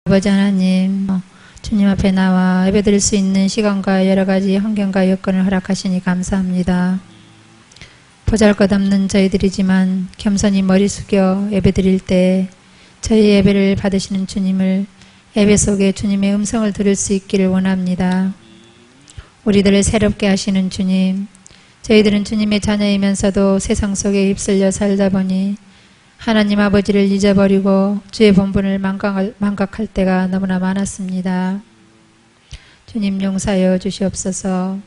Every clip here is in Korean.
아버지 하나님, 주님 앞에 나와 예배드릴 수 있는 시간과 여러 가지 환경과 여건을 허락하시니 감사합니다. 보잘것없는 저희들이지만 겸손히 머리 숙여 예배드릴 때 저희 예배를 받으시는 주님을, 예배 속에 주님의 음성을 들을 수 있기를 원합니다. 우리들을 새롭게 하시는 주님, 저희들은 주님의 자녀이면서도 세상 속에 휩쓸려 살다 보니 하나님 아버지를 잊어버리고 주의 본분을 망각할 때가 너무나 많았습니다. 주님 용서하여 주시옵소서.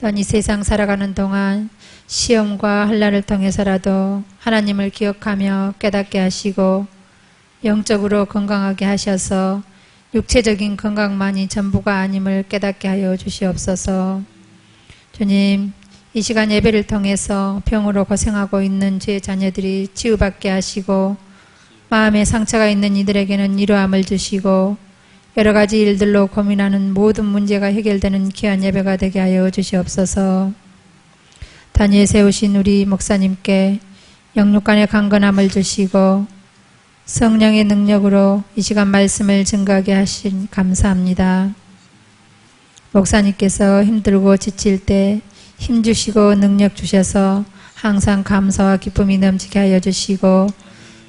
또한 이 세상 살아가는 동안 시험과 환난을 통해서라도 하나님을 기억하며 깨닫게 하시고 영적으로 건강하게 하셔서 육체적인 건강만이 전부가 아님을 깨닫게 하여 주시옵소서. 주님, 이 시간 예배를 통해서 병으로 고생하고 있는 주의 자녀들이 치유받게 하시고 마음에 상처가 있는 이들에게는 위로함을 주시고 여러 가지 일들로 고민하는 모든 문제가 해결되는 귀한 예배가 되게 하여 주시옵소서. 단위에 세우신 우리 목사님께 영육간의 강건함을 주시고 성령의 능력으로 이 시간 말씀을 증거하게 하신 감사합니다. 목사님께서 힘들고 지칠 때 힘주시고 능력 주셔서 항상 감사와 기쁨이 넘치게 하여 주시고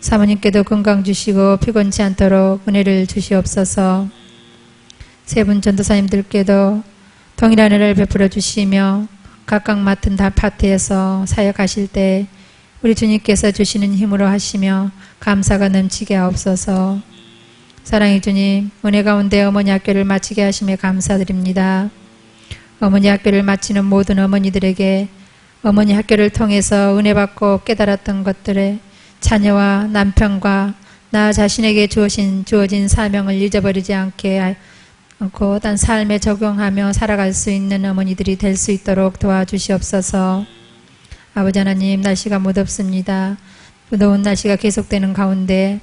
사모님께도 건강 주시고 피곤치 않도록 은혜를 주시옵소서. 세 분 전도사님들께도 동일한 은혜를 베풀어 주시며 각각 맡은 파트에서 사역하실 때 우리 주님께서 주시는 힘으로 하시며 감사가 넘치게 하옵소서. 사랑의 주님, 은혜 가운데 어머니 학교를 마치게 하심에 감사드립니다. 어머니 학교를 마치는 모든 어머니들에게 어머니 학교를 통해서 은혜 받고 깨달았던 것들에 자녀와 남편과 나 자신에게 주어진 사명을 잊어버리지 않고 단 삶에 적용하며 살아갈 수 있는 어머니들이 될 수 있도록 도와주시옵소서. 아버지 하나님, 날씨가 무덥습니다. 무더운 날씨가 계속되는 가운데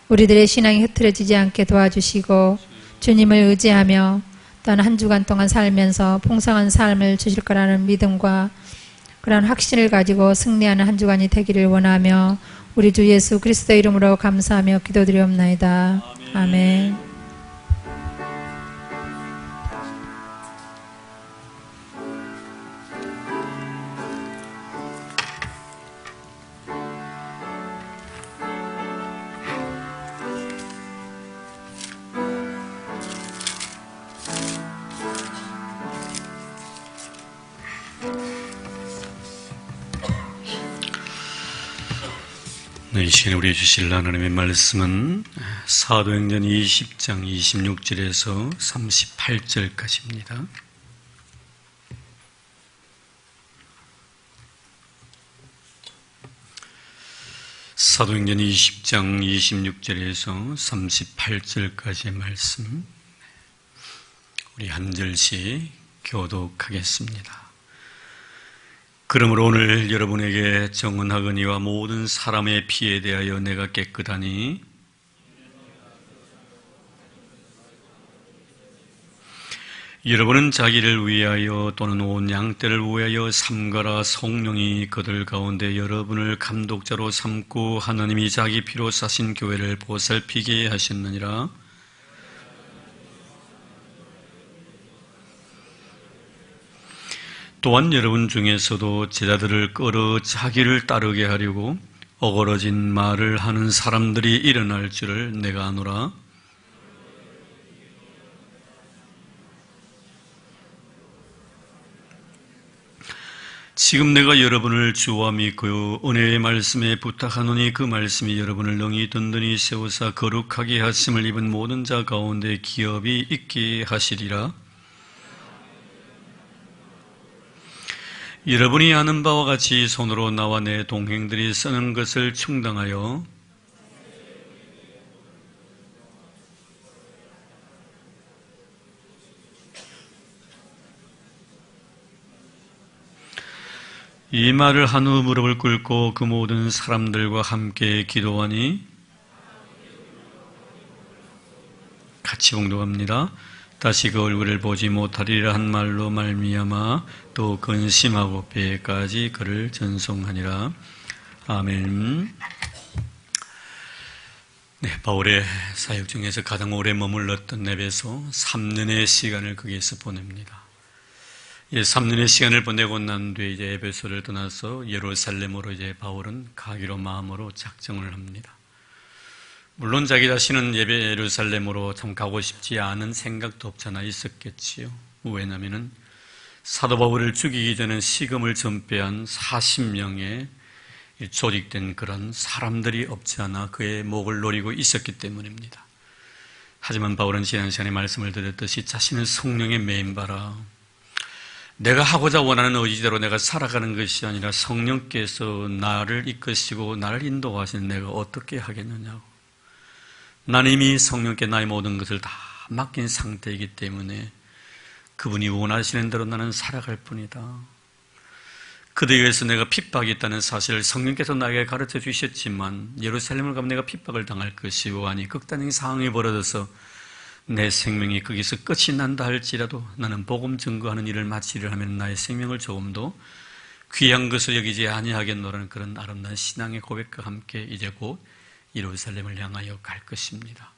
우리들의 신앙이 흐트러지지 않게 도와주시고 주님을 의지하며 또한 한 주간 동안 살면서 풍성한 삶을 주실 거라는 믿음과 그런 확신을 가지고 승리하는 한 주간이 되기를 원하며 우리 주 예수 그리스도 이름으로 감사하며 기도드리옵나이다. 아멘. 이 시간에 우리 주실 하나님의 말씀은 사도행전 20장 26절에서 38절까지입니다. 사도행전 20장 26절에서 38절까지의 말씀, 우리 한 절씩 교독하겠습니다. 그러므로 오늘 여러분에게 정언하거니와 모든 사람의 피에 대하여 내가 깨끗하니 여러분은 자기를 위하여 또는 온 양떼를 위하여 삼가라. 성령이 그들 가운데 여러분을 감독자로 삼고 하나님이 자기 피로 사신 교회를 보살피게 하셨느니라. 또한 여러분 중에서도 제자들을 끌어 자기를 따르게 하려고 어그러진 말을 하는 사람들이 일어날 줄을 내가 아노라. 지금 내가 여러분을 주와 믿고 은혜의 말씀에 부탁하노니 그 말씀이 여러분을 능히 든든히 세우사 거룩하게 하심을 입은 모든 자 가운데 기업이 있게 하시리라. 여러분이 아는 바와 같이 손으로 나와 내 동행들이 쓰는 것을 충당하여 이 말을 한 후 무릎을 꿇고 그 모든 사람들과 함께 기도하니 같이 공독합니다. 다시 그 얼굴을 보지 못하리라 한 말로 말미암아 또 근심하고 배까지 그를 전송하니라. 아멘. 네, 바울의 사역 중에서 가장 오래 머물렀던 에베소 3년의 시간을 거기에서 보냅니다. 3년의 시간을 보내고 난 뒤에 이제 에베소를 떠나서 예루살렘으로 이제 바울은 가기로 마음으로 작정을 합니다. 물론 자기 자신은 예루살렘으로 참 가고 싶지 않은 생각도 없잖아 있었겠지요. 왜냐하면은 사도 바울을 죽이기 전에 시금을 전폐한 40명의 조직된 그런 사람들이 없지 않아 그의 목을 노리고 있었기 때문입니다. 하지만 바울은 지난 시간에 말씀을 드렸듯이 자신은 성령에 매인바라 내가 하고자 원하는 의지대로 내가 살아가는 것이 아니라 성령께서 나를 이끄시고 나를 인도하시는 내가 어떻게 하겠느냐고. 나는 이미 성령께 나의 모든 것을 다 맡긴 상태이기 때문에 그분이 원하시는 대로 나는 살아갈 뿐이다. 그들에 의해서 내가 핍박이 있다는 사실을 성령께서 나에게 가르쳐 주셨지만 예루살렘을 가면 내가 핍박을 당할 것이고 아니 극단적인 상황이 벌어져서 내 생명이 거기서 끝이 난다 할지라도 나는 복음 증거하는 일을 마치려 하면 나의 생명을 조금도 귀한 것을 여기지 아니하겠노라는 그런 아름다운 신앙의 고백과 함께 이제 곧 예루살렘을 향하여 갈 것입니다.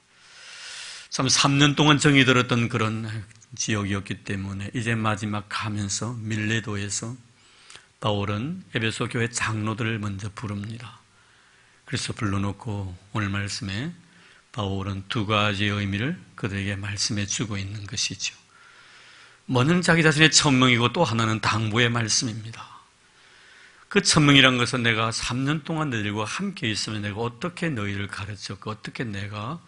참 3년 동안 정이 들었던 그런 지역이었기 때문에 이제 마지막 가면서 밀레도에서 바울은 에베소 교회 장로들을 먼저 부릅니다. 그래서 불러놓고 오늘 말씀에 바울은 두 가지의 의미를 그들에게 말씀해 주고 있는 것이죠. 먼저는 자기 자신의 천명이고 또 하나는 당부의 말씀입니다. 그 천명이란 것은 내가 3년 동안 너희들과 함께 있으면 내가 어떻게 너희를 가르쳤고 어떻게 내가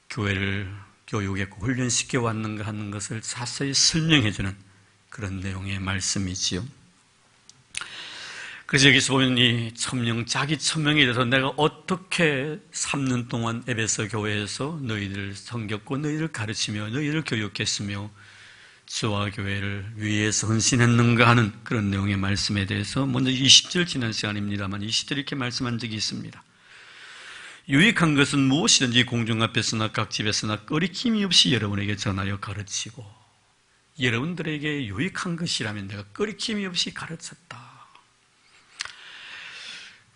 교회를 교육했고 훈련시켜 왔는가 하는 것을 자세히 설명해 주는 그런 내용의 말씀이지요. 그래서 여기서 보면 이 천명, 자기 천명에 대해서 내가 어떻게 3년 동안 에베소 교회에서 너희들을 섬겼고 너희를 가르치며 너희를 교육했으며 주와 교회를 위해서 헌신했는가 하는 그런 내용의 말씀에 대해서 먼저 20절 지난 시간입니다만 20절 이렇게 말씀한 적이 있습니다. 유익한 것은 무엇이든지 공중 앞에서나 각 집에서나 꺼리낌이 없이 여러분에게 전하여 가르치고 여러분들에게 유익한 것이라면 내가 꺼리낌이 없이 가르쳤다.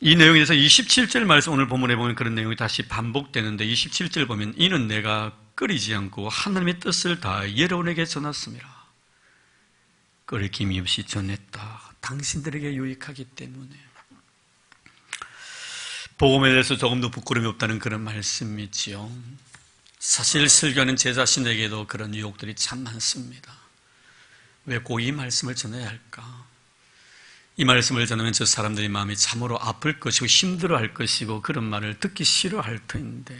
이 내용에 대해서 27절 말씀 오늘 본문에 보면 그런 내용이 다시 반복되는데 27절 보면 이는 내가 꺼리지 않고 하나님의 뜻을 다 여러분에게 전했습니다. 꺼리낌이 없이 전했다. 당신들에게 유익하기 때문에. 복음에 대해서 조금도 부끄러움이 없다는 그런 말씀이지요. 사실 설교하는 제 자신에게도 그런 유혹들이 참 많습니다. 왜 꼭 이 말씀을 전해야 할까? 이 말씀을 전하면 저 사람들이 마음이 참으로 아플 것이고 힘들어할 것이고 그런 말을 듣기 싫어할 터인데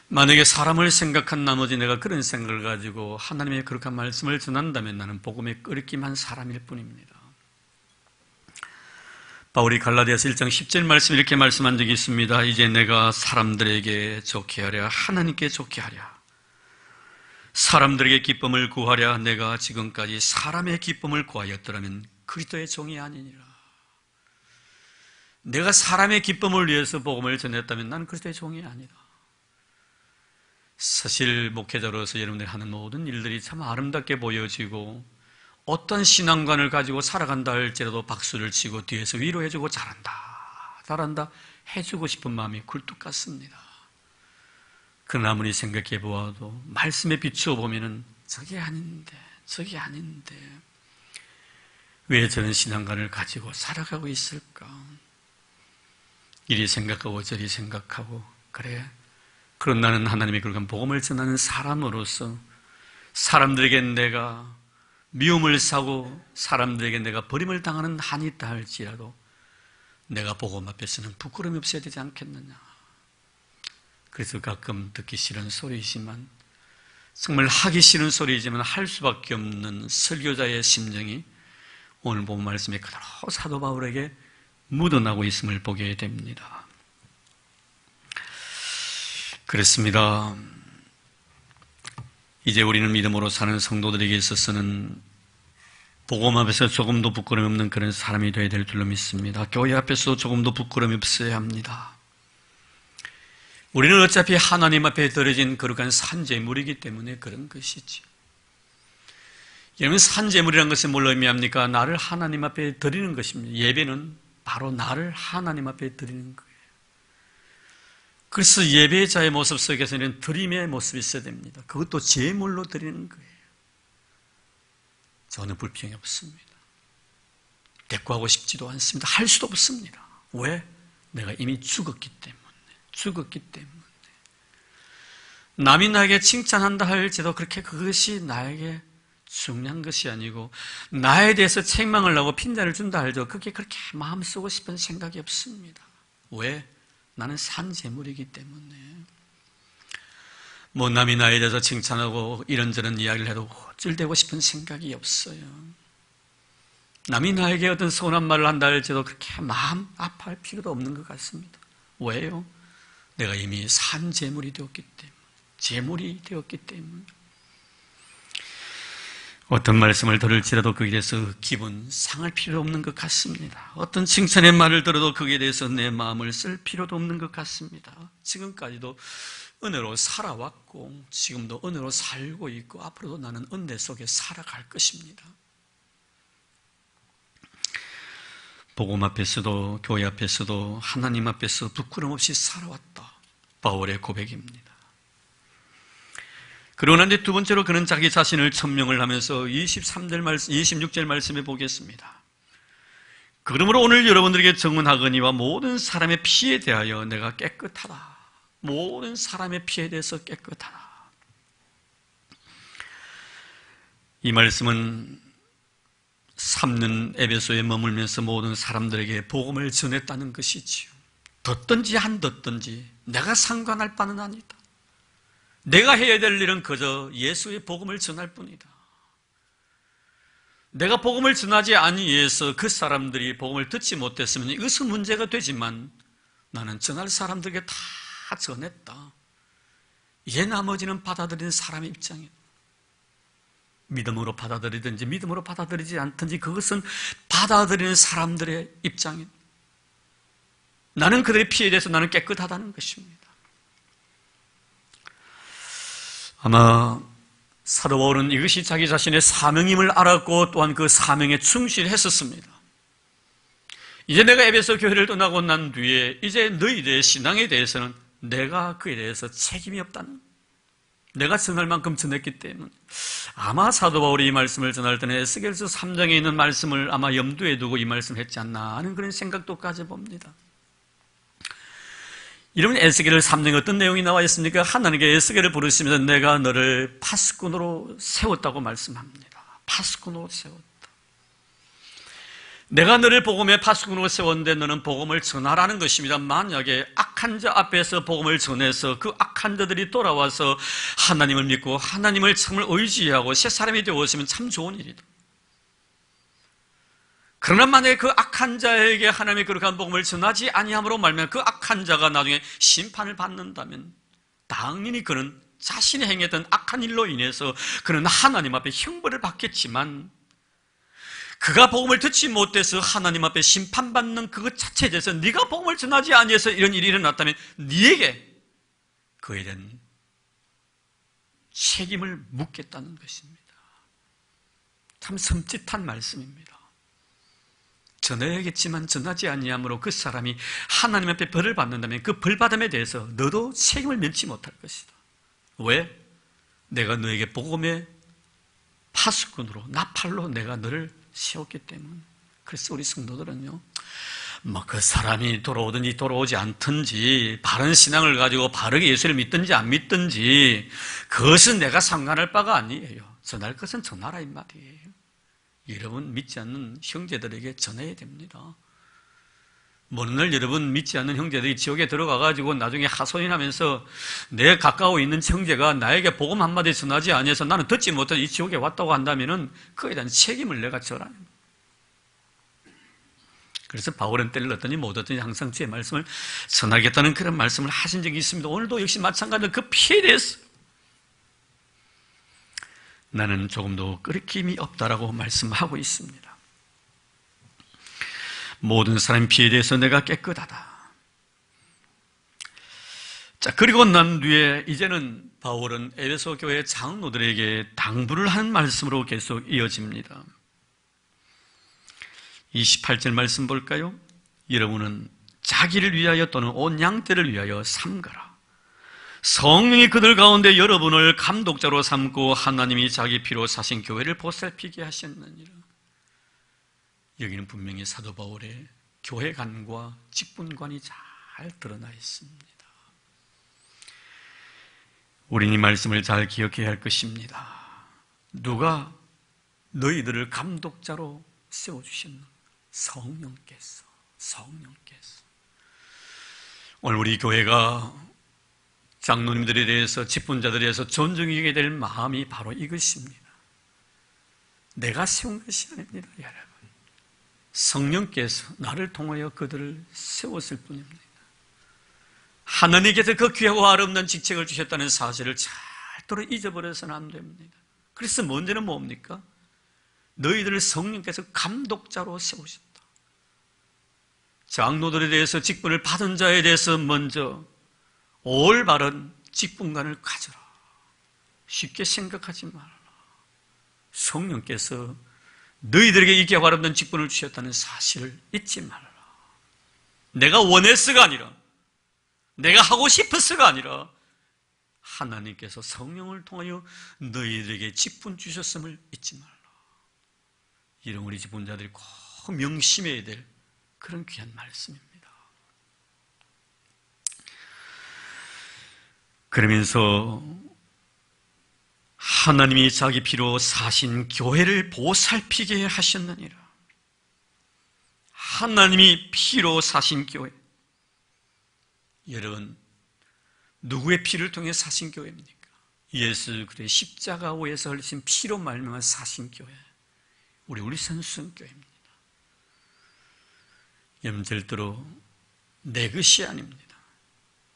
만약에 사람을 생각한 나머지 내가 그런 생각을 가지고 하나님의 거룩한 말씀을 전한다면 나는 복음에 끓기만 사람일 뿐입니다. 바울이 갈라디아서 1장 10절 말씀 이렇게 말씀한 적이 있습니다. 이제 내가 사람들에게 좋게 하랴 하나님께 좋게 하랴 사람들에게 기쁨을 구하랴 내가 지금까지 사람의 기쁨을 구하였더라면 그리스도의 종이 아니니라. 내가 사람의 기쁨을 위해서 복음을 전했다면 나는 그리스도의 종이 아니다. 사실 목회자로서 여러분들이 하는 모든 일들이 참 아름답게 보여지고 어떤 신앙관을 가지고 살아간다 할지라도 박수를 치고 뒤에서 위로해주고 잘한다 해주고 싶은 마음이 굴뚝 같습니다. 그러나 아무리 생각해 보아도 말씀에 비추어 보면은 저게 아닌데 왜 저런 신앙관을 가지고 살아가고 있을까? 이리 생각하고 저리 생각하고 그래. 그런 나는 하나님의 그런 복음을 전하는 사람으로서 사람들에게 내가 미움을 사고 사람들에게 내가 버림을 당하는 한이 있다 할지라도 내가 복음 앞에서는 부끄러움이 없어야 되지 않겠느냐. 그래서 가끔 듣기 싫은 소리이지만 정말 하기 싫은 소리이지만 할 수밖에 없는 설교자의 심정이 오늘 본 말씀에 그대로 사도 바울에게 묻어나고 있음을 보게 됩니다. 그렇습니다. 이제 우리는 믿음으로 사는 성도들에게 있어서는 복음 앞에서 조금도 부끄러움이 없는 그런 사람이 되어야 될 줄로 믿습니다. 교회 앞에서도 조금도 부끄러움이 없어야 합니다. 우리는 어차피 하나님 앞에 드려진 거룩한 산제물이기 때문에 그런 것이죠. 여러분 산제물이라는 것은 뭘 의미합니까? 나를 하나님 앞에 드리는 것입니다. 예배는 바로 나를 하나님 앞에 드리는 거예요. 그래서 예배자의 모습 속에서는 드림의 모습이 있어야 됩니다. 그것도 제물로 드리는 거예요. 저는 불평이 없습니다. 대꾸하고 싶지도 않습니다. 할 수도 없습니다. 왜? 내가 이미 죽었기 때문에. 남이 나에게 칭찬한다 할지도 그렇게 그것이 나에게 중요한 것이 아니고, 나에 대해서 책망을 하고 핀잔을 준다 할지도 그게 그렇게 마음 쓰고 싶은 생각이 없습니다. 왜? 나는 산 제물이기 때문에. 뭐 남이 나에 대해서 칭찬하고 이런저런 이야기를 해도 찔대고 싶은 생각이 없어요. 남이 나에게 어떤 서운한 말을 한다 할지도 그렇게 마음 아파할 필요도 없는 것 같습니다. 왜요? 내가 이미 산 제물이 되었기 때문에, 제물이 되었기 때문에. 어떤 말씀을 들을지라도 거기에 대해서 기분 상할 필요 없는 것 같습니다. 어떤 칭찬의 말을 들어도 거기에 대해서 내 마음을 쓸 필요도 없는 것 같습니다. 지금까지도 은혜로 살아왔고 지금도 은혜로 살고 있고 앞으로도 나는 은혜 속에 살아갈 것입니다. 복음 앞에서도 교회 앞에서도 하나님 앞에서 부끄럼 없이 살아왔다. 바울의 고백입니다. 그러고 난 뒤 두 번째로 그는 자기 자신을 천명을 하면서 26절 말씀에 보겠습니다. 그러므로 오늘 여러분들에게 증언하거니와 모든 사람의 피에 대하여 내가 깨끗하다. 모든 사람의 피에 대해서 깨끗하다. 이 말씀은 3년 에베소에 머물면서 모든 사람들에게 복음을 전했다는 것이지요. 듣든지 안 듣든지 내가 상관할 바는 아니다. 내가 해야 될 일은 그저 예수의 복음을 전할 뿐이다. 내가 복음을 전하지 아니해서 그 사람들이 복음을 듣지 못했으면 이것은 문제가 되지만 나는 전할 사람들에게 다 전했다. 이제 나머지는 받아들이는 사람의 입장이다. 믿음으로 받아들이든지 믿음으로 받아들이지 않든지 그것은 받아들이는 사람들의 입장이다. 나는 그들의 피에 대해서 나는 깨끗하다는 것입니다. 아마 사도 바울은 이것이 자기 자신의 사명임을 알았고 또한 그 사명에 충실했었습니다. 이제 내가 에베소 교회를 떠나고 난 뒤에 이제 너희들의 신앙에 대해서는 내가 그에 대해서 책임이 없다는, 내가 전할 만큼 전했기 때문에. 아마 사도 바울이 이 말씀을 전할 때는 에스겔서 3장에 있는 말씀을 아마 염두에 두고 이 말씀을 했지 않나 하는 그런 생각도 가져봅니다. 여러분, 에스겔 3장에 어떤 내용이 나와 있습니까? 하나님께 에스겔을 부르시면서 내가 너를 파수꾼으로 세웠다고 말씀합니다. 파수꾼으로 세웠다. 내가 너를 복음의 파수꾼으로 세웠는데 너는 복음을 전하라는 것입니다. 만약에 악한 자 앞에서 복음을 전해서 그 악한 자들이 돌아와서 하나님을 믿고 하나님을 정말 의지하고 새 사람이 되었으면 참 좋은 일이다. 그러나 만약에 그 악한 자에게 하나님의 거룩한 복음을 전하지 아니함으로 말미암아 그 악한 자가 나중에 심판을 받는다면 당연히 그는 자신이 행했던 악한 일로 인해서 그는 하나님 앞에 형벌을 받겠지만, 그가 복음을 듣지 못해서 하나님 앞에 심판받는 그것 자체에 대해서 네가 복음을 전하지 아니해서 이런 일이 일어났다면 네게 그에 대한 책임을 묻겠다는 것입니다. 참 섬찟한 말씀입니다. 전해야겠지만 전하지 아니함으로 그 사람이 하나님 앞에 벌을 받는다면 그 벌받음에 대해서 너도 책임을 면치 못할 것이다. 왜? 내가 너에게 복음의 파수꾼으로, 나팔로 내가 너를 세웠기 때문에. 그래서 우리 성도들은요, 뭐 그 사람이 돌아오든지 돌아오지 않든지 바른 신앙을 가지고 바르게 예수를 믿든지 안 믿든지 그것은 내가 상관할 바가 아니에요. 전할 것은 전하라 이 말이에요. 여러분 믿지 않는 형제들에게 전해야 됩니다. 어느 날 여러분 믿지 않는 형제들이 지옥에 들어가가지고 나중에 하소연 하면서 내 가까워 있는 형제가 나에게 복음 한마디 전하지 아니해서 나는 듣지 못해서 이 지옥에 왔다고 한다면은 그에 대한 책임을 내가 져라. 그래서 바울은 때를 얻더니 못 얻더니 항상 주의 말씀을 전하겠다는 그런 말씀을 하신 적이 있습니다. 오늘도 역시 마찬가지로 그 피에 대해서 나는 조금도 끄리낌이 없다라고 말씀하고 있습니다. 모든 사람 피에 대해서 내가 깨끗하다. 자, 그리고 난 뒤에 이제는 바울은 에베소 교회 장로들에게 당부를 하는 말씀으로 계속 이어집니다. 28절 말씀 볼까요? 여러분은 자기를 위하여 또는 온 양떼를 위하여 삼가라. 성령이 그들 가운데 여러분을 감독자로 삼고 하나님이 자기 피로 사신 교회를 보살피게 하셨느니라. 여기는 분명히 사도 바울의 교회관과 직분관이 잘 드러나 있습니다. 우리는 이 말씀을 잘 기억해야 할 것입니다. 누가 너희들을 감독자로 세워주셨나? 성령께서. 오늘 우리 교회가 장로님들에 대해서, 직분자들에 대해서 존중하게 될 마음이 바로 이것입니다. 내가 세운 것이 아닙니다, 여러분. 성령께서 나를 통하여 그들을 세웠을 뿐입니다. 하나님께서 그 귀하고 아름다운 직책을 주셨다는 사실을 절대로 잊어버려서는 안 됩니다. 그래서 문제는 뭡니까? 너희들을 성령께서 감독자로 세우셨다. 장로들에 대해서, 직분을 받은 자에 대해서 먼저 올바른 직분관을 가져라. 쉽게 생각하지 말라. 성령께서 너희들에게 이 귀하고 아름다운 직분을 주셨다는 사실을 잊지 말라. 내가 원해서가 아니라, 내가 하고 싶어서가 아니라 하나님께서 성령을 통하여 너희들에게 직분 주셨음을 잊지 말라. 이런 우리 직분자들이 꼭 명심해야 될 그런 귀한 말씀입니다. 그러면서 하나님이 자기 피로 사신 교회를 보살피게 하셨느니라. 하나님이 피로 사신 교회. 여러분, 누구의 피를 통해 사신 교회입니까? 예수 그리스도의 십자가에서 흘리신 피로 말미암아 사신 교회. 우리 선순교회입니다. 염절대로 내 것이 아닙니다.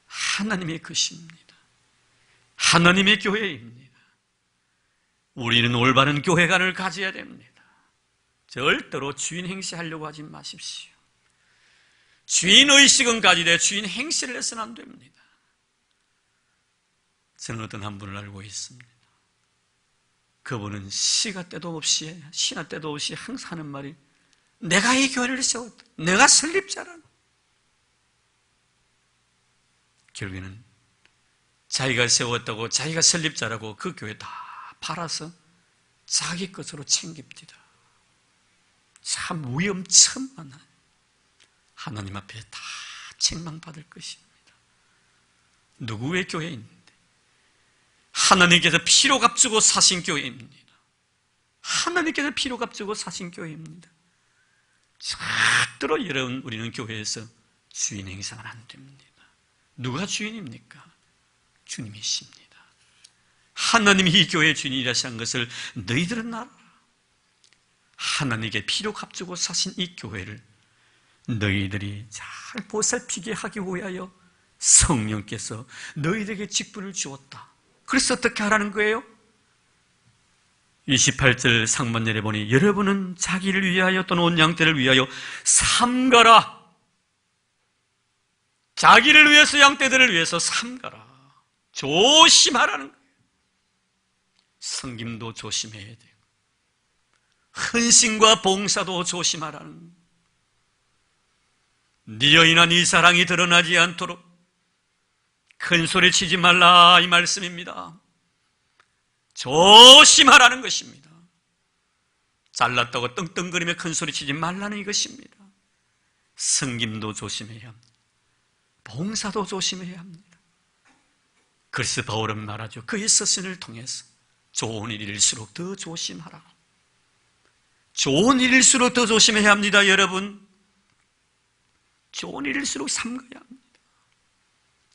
하나님의 것입니다. 하나님의 교회입니다. 우리는 올바른 교회관을 가져야 됩니다. 절대로 주인 행세하려고 하지 마십시오. 주인의식은 가지되 주인 행세를 해서는 안 됩니다. 저는 어떤 한 분을 알고 있습니다. 그분은 시가 때도 없이, 시나 때도 없이 항상 하는 말이, 내가 이 교회를 세웠다. 내가 설립자라. 결국에는 자기가 세웠다고, 자기가 설립자라고 그 교회 다 팔아서 자기 것으로 챙깁니다. 참 위험천만한, 하나님 앞에 다 책망받을 것입니다. 누구의 교회인데? 하나님께서 피로 값주고 사신 교회입니다. 하나님께서 피로 값주고 사신 교회입니다. 절대로 여러분, 우리는 교회에서 주인 행사는 안 됩니다. 누가 주인입니까? 주님이십니다. 하나님이 이 교회의 주인이라시는 것을 너희들은 알아라. 하나님께 피로 값주고 사신 이 교회를 너희들이 잘 보살피게 하기 위하여 성령께서 너희들에게 직분을 주었다. 그래서 어떻게 하라는 거예요? 28절 상반절에 보니 여러분은 자기를 위하여 또는 온 양떼를 위하여 삼가라. 자기를 위해서, 양떼들을 위해서 삼가라. 조심하라는 거예요. 섬김도 조심해야 돼요. 헌신과 봉사도 조심하라는 거예요. 네 여인아 네 사랑이 드러나지 않도록 큰 소리 치지 말라, 이 말씀입니다. 조심하라는 것입니다. 잘났다고 떵떵거리며 큰 소리 치지 말라는 이것입니다. 섬김도 조심해야 합니다. 봉사도 조심해야 합니다. 그래서 바울은 말하죠. 그의 서신을 통해서 좋은 일일수록 더 조심하라고. 좋은 일일수록 더 조심해야 합니다, 여러분. 좋은 일일수록 삼가야 합니다.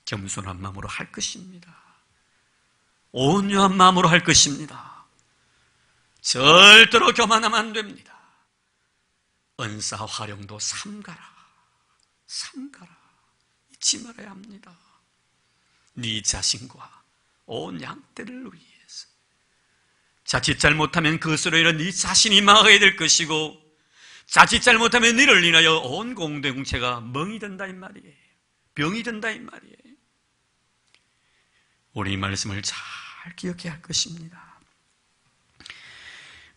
겸손한 마음으로 할 것입니다. 온유한 마음으로 할 것입니다. 절대로 교만하면 안 됩니다. 은사 활용도 삼가라. 삼가라. 잊지 말아야 합니다. 네 자신과 온 양떼를 위해서. 자칫 잘못하면 그것으로 인해 네 자신이 망하게 될 것이고, 자칫 잘못하면 너를 인하여 온 공동체가 멍이 든다 이 말이에요. 병이 든다 이 말이에요. 우리 이 말씀을 잘 기억해야 할 것입니다.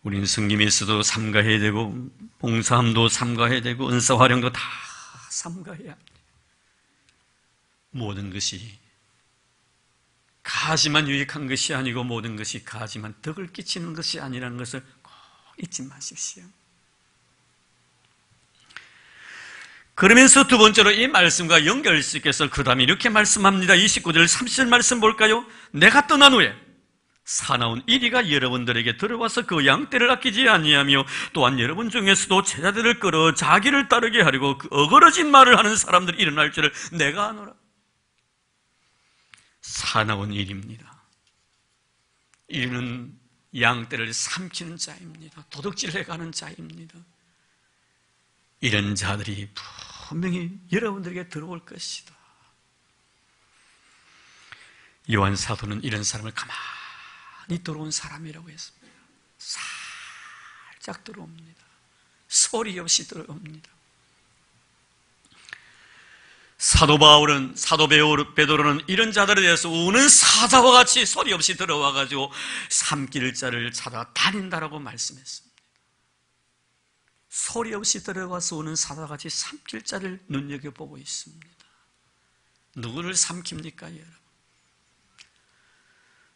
우리는 성김에서도 삼가해야 되고, 봉사함도 삼가해야 되고, 은사 활용도 다 삼가해야 합니다. 모든 것이 가지만 유익한 것이 아니고 모든 것이 가지만 덕을 끼치는 것이 아니라는 것을 꼭 잊지 마십시오. 그러면서 두 번째로 이 말씀과 연결시켜서 그 다음에 이렇게 말씀합니다. 29절 30절 말씀 볼까요? 내가 떠난 후에 사나운 이리가 여러분들에게 들어와서 그 양떼를 아끼지 아니하며 또한 여러분 중에서도 제자들을 끌어 자기를 따르게 하려고 그 어그러진 말을 하는 사람들이 일어날 줄을 내가 아노라. 사나운 일입니다. 이는 양떼를 삼키는 자입니다. 도둑질해가는 자입니다. 이런 자들이 분명히 여러분들에게 들어올 것이다. 요한 사도는 이런 사람을 가만히 들어온 사람이라고 했습니다. 살짝 들어옵니다. 소리 없이 들어옵니다. 사도 바울은, 사도 베드로는 이런 자들에 대해서 우는 사자와 같이 소리 없이 들어와가지고 삼킬 자를 찾아다닌다라고 말씀했습니다. 소리 없이 들어와서 우는 사자와 같이 삼킬 자를 눈여겨보고 있습니다. 누구를 삼킵니까, 여러분?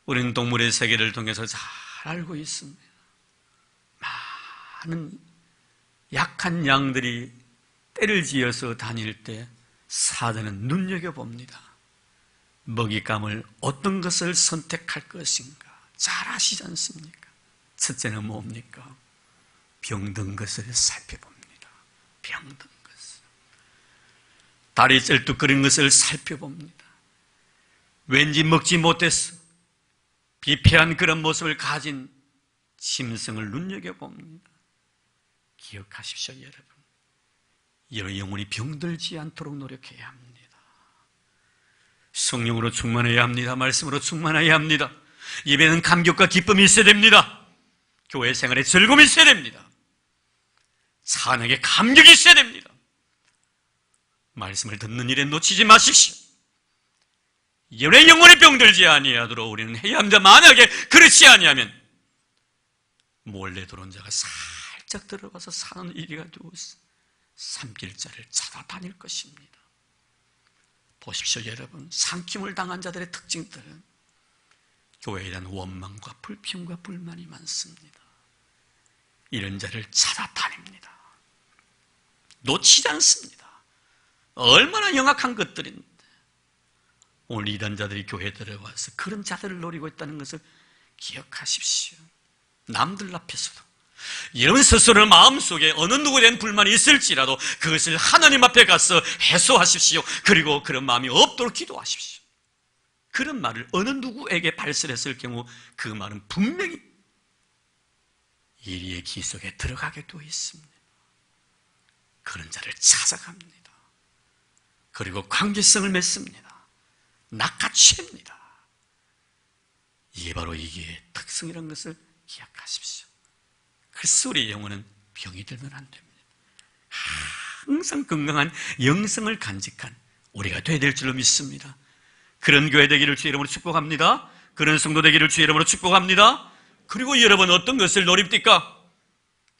우리는 동물의 세계를 통해서 잘 알고 있습니다. 많은 약한 양들이 떼를 지어서 다닐 때 사자는 눈여겨봅니다. 먹잇감을 어떤 것을 선택할 것인가 잘 아시지 않습니까? 첫째는 뭡니까? 병든 것을 살펴봅니다. 병든 것을. 다리 쩔뚝거리는 것을 살펴봅니다. 왠지 먹지 못해서 비폐한 그런 모습을 가진 짐승을 눈여겨봅니다. 기억하십시오, 여러분. 여러 영혼이 병들지 않도록 노력해야 합니다. 성령으로 충만해야 합니다. 말씀으로 충만해야 합니다. 예배는 감격과 기쁨이 있어야 됩니다. 교회 생활에 즐거움이 있어야 됩니다. 찬양에 감격이 있어야 됩니다. 말씀을 듣는 일에 놓치지 마십시오. 예배 영혼이 병들지 아니하도록 우리는 해야 합니다. 만약에 그렇지 아니하면 몰래 들어온 자가 살짝 들어가서 사는 일이 가지고 삼킬 자를 찾아다닐 것입니다. 보십시오, 여러분. 삼킴을 당한 자들의 특징들은 교회에 대한 원망과 불평과 불만이 많습니다. 이런 자를 찾아다닙니다. 놓치지 않습니다. 얼마나 영악한 것들인데 오늘 이단자들이 교회에 들어와서 그런 자들을 노리고 있다는 것을 기억하십시오. 남들 앞에서도 여러분 스스로 마음속에 어느 누구에 대한 불만이 있을지라도 그것을 하나님 앞에 가서 해소하십시오. 그리고 그런 마음이 없도록 기도하십시오. 그런 말을 어느 누구에게 발설했을 경우 그 말은 분명히 이리의 귀 속에 들어가게 되어 있습니다. 그런 자를 찾아갑니다. 그리고 관계성을 맺습니다. 낚아챕니다. 이게 바로 이게 특성이라는 것을 기억하십시오. 그래서 우리의 영혼은 병이 들면 안 됩니다. 항상 건강한 영성을 간직한 우리가 되어야 될 줄로 믿습니다. 그런 교회 되기를 주의 이름으로 축복합니다. 그런 성도 되기를 주의 이름으로 축복합니다. 그리고 여러분 어떤 것을 노립니까?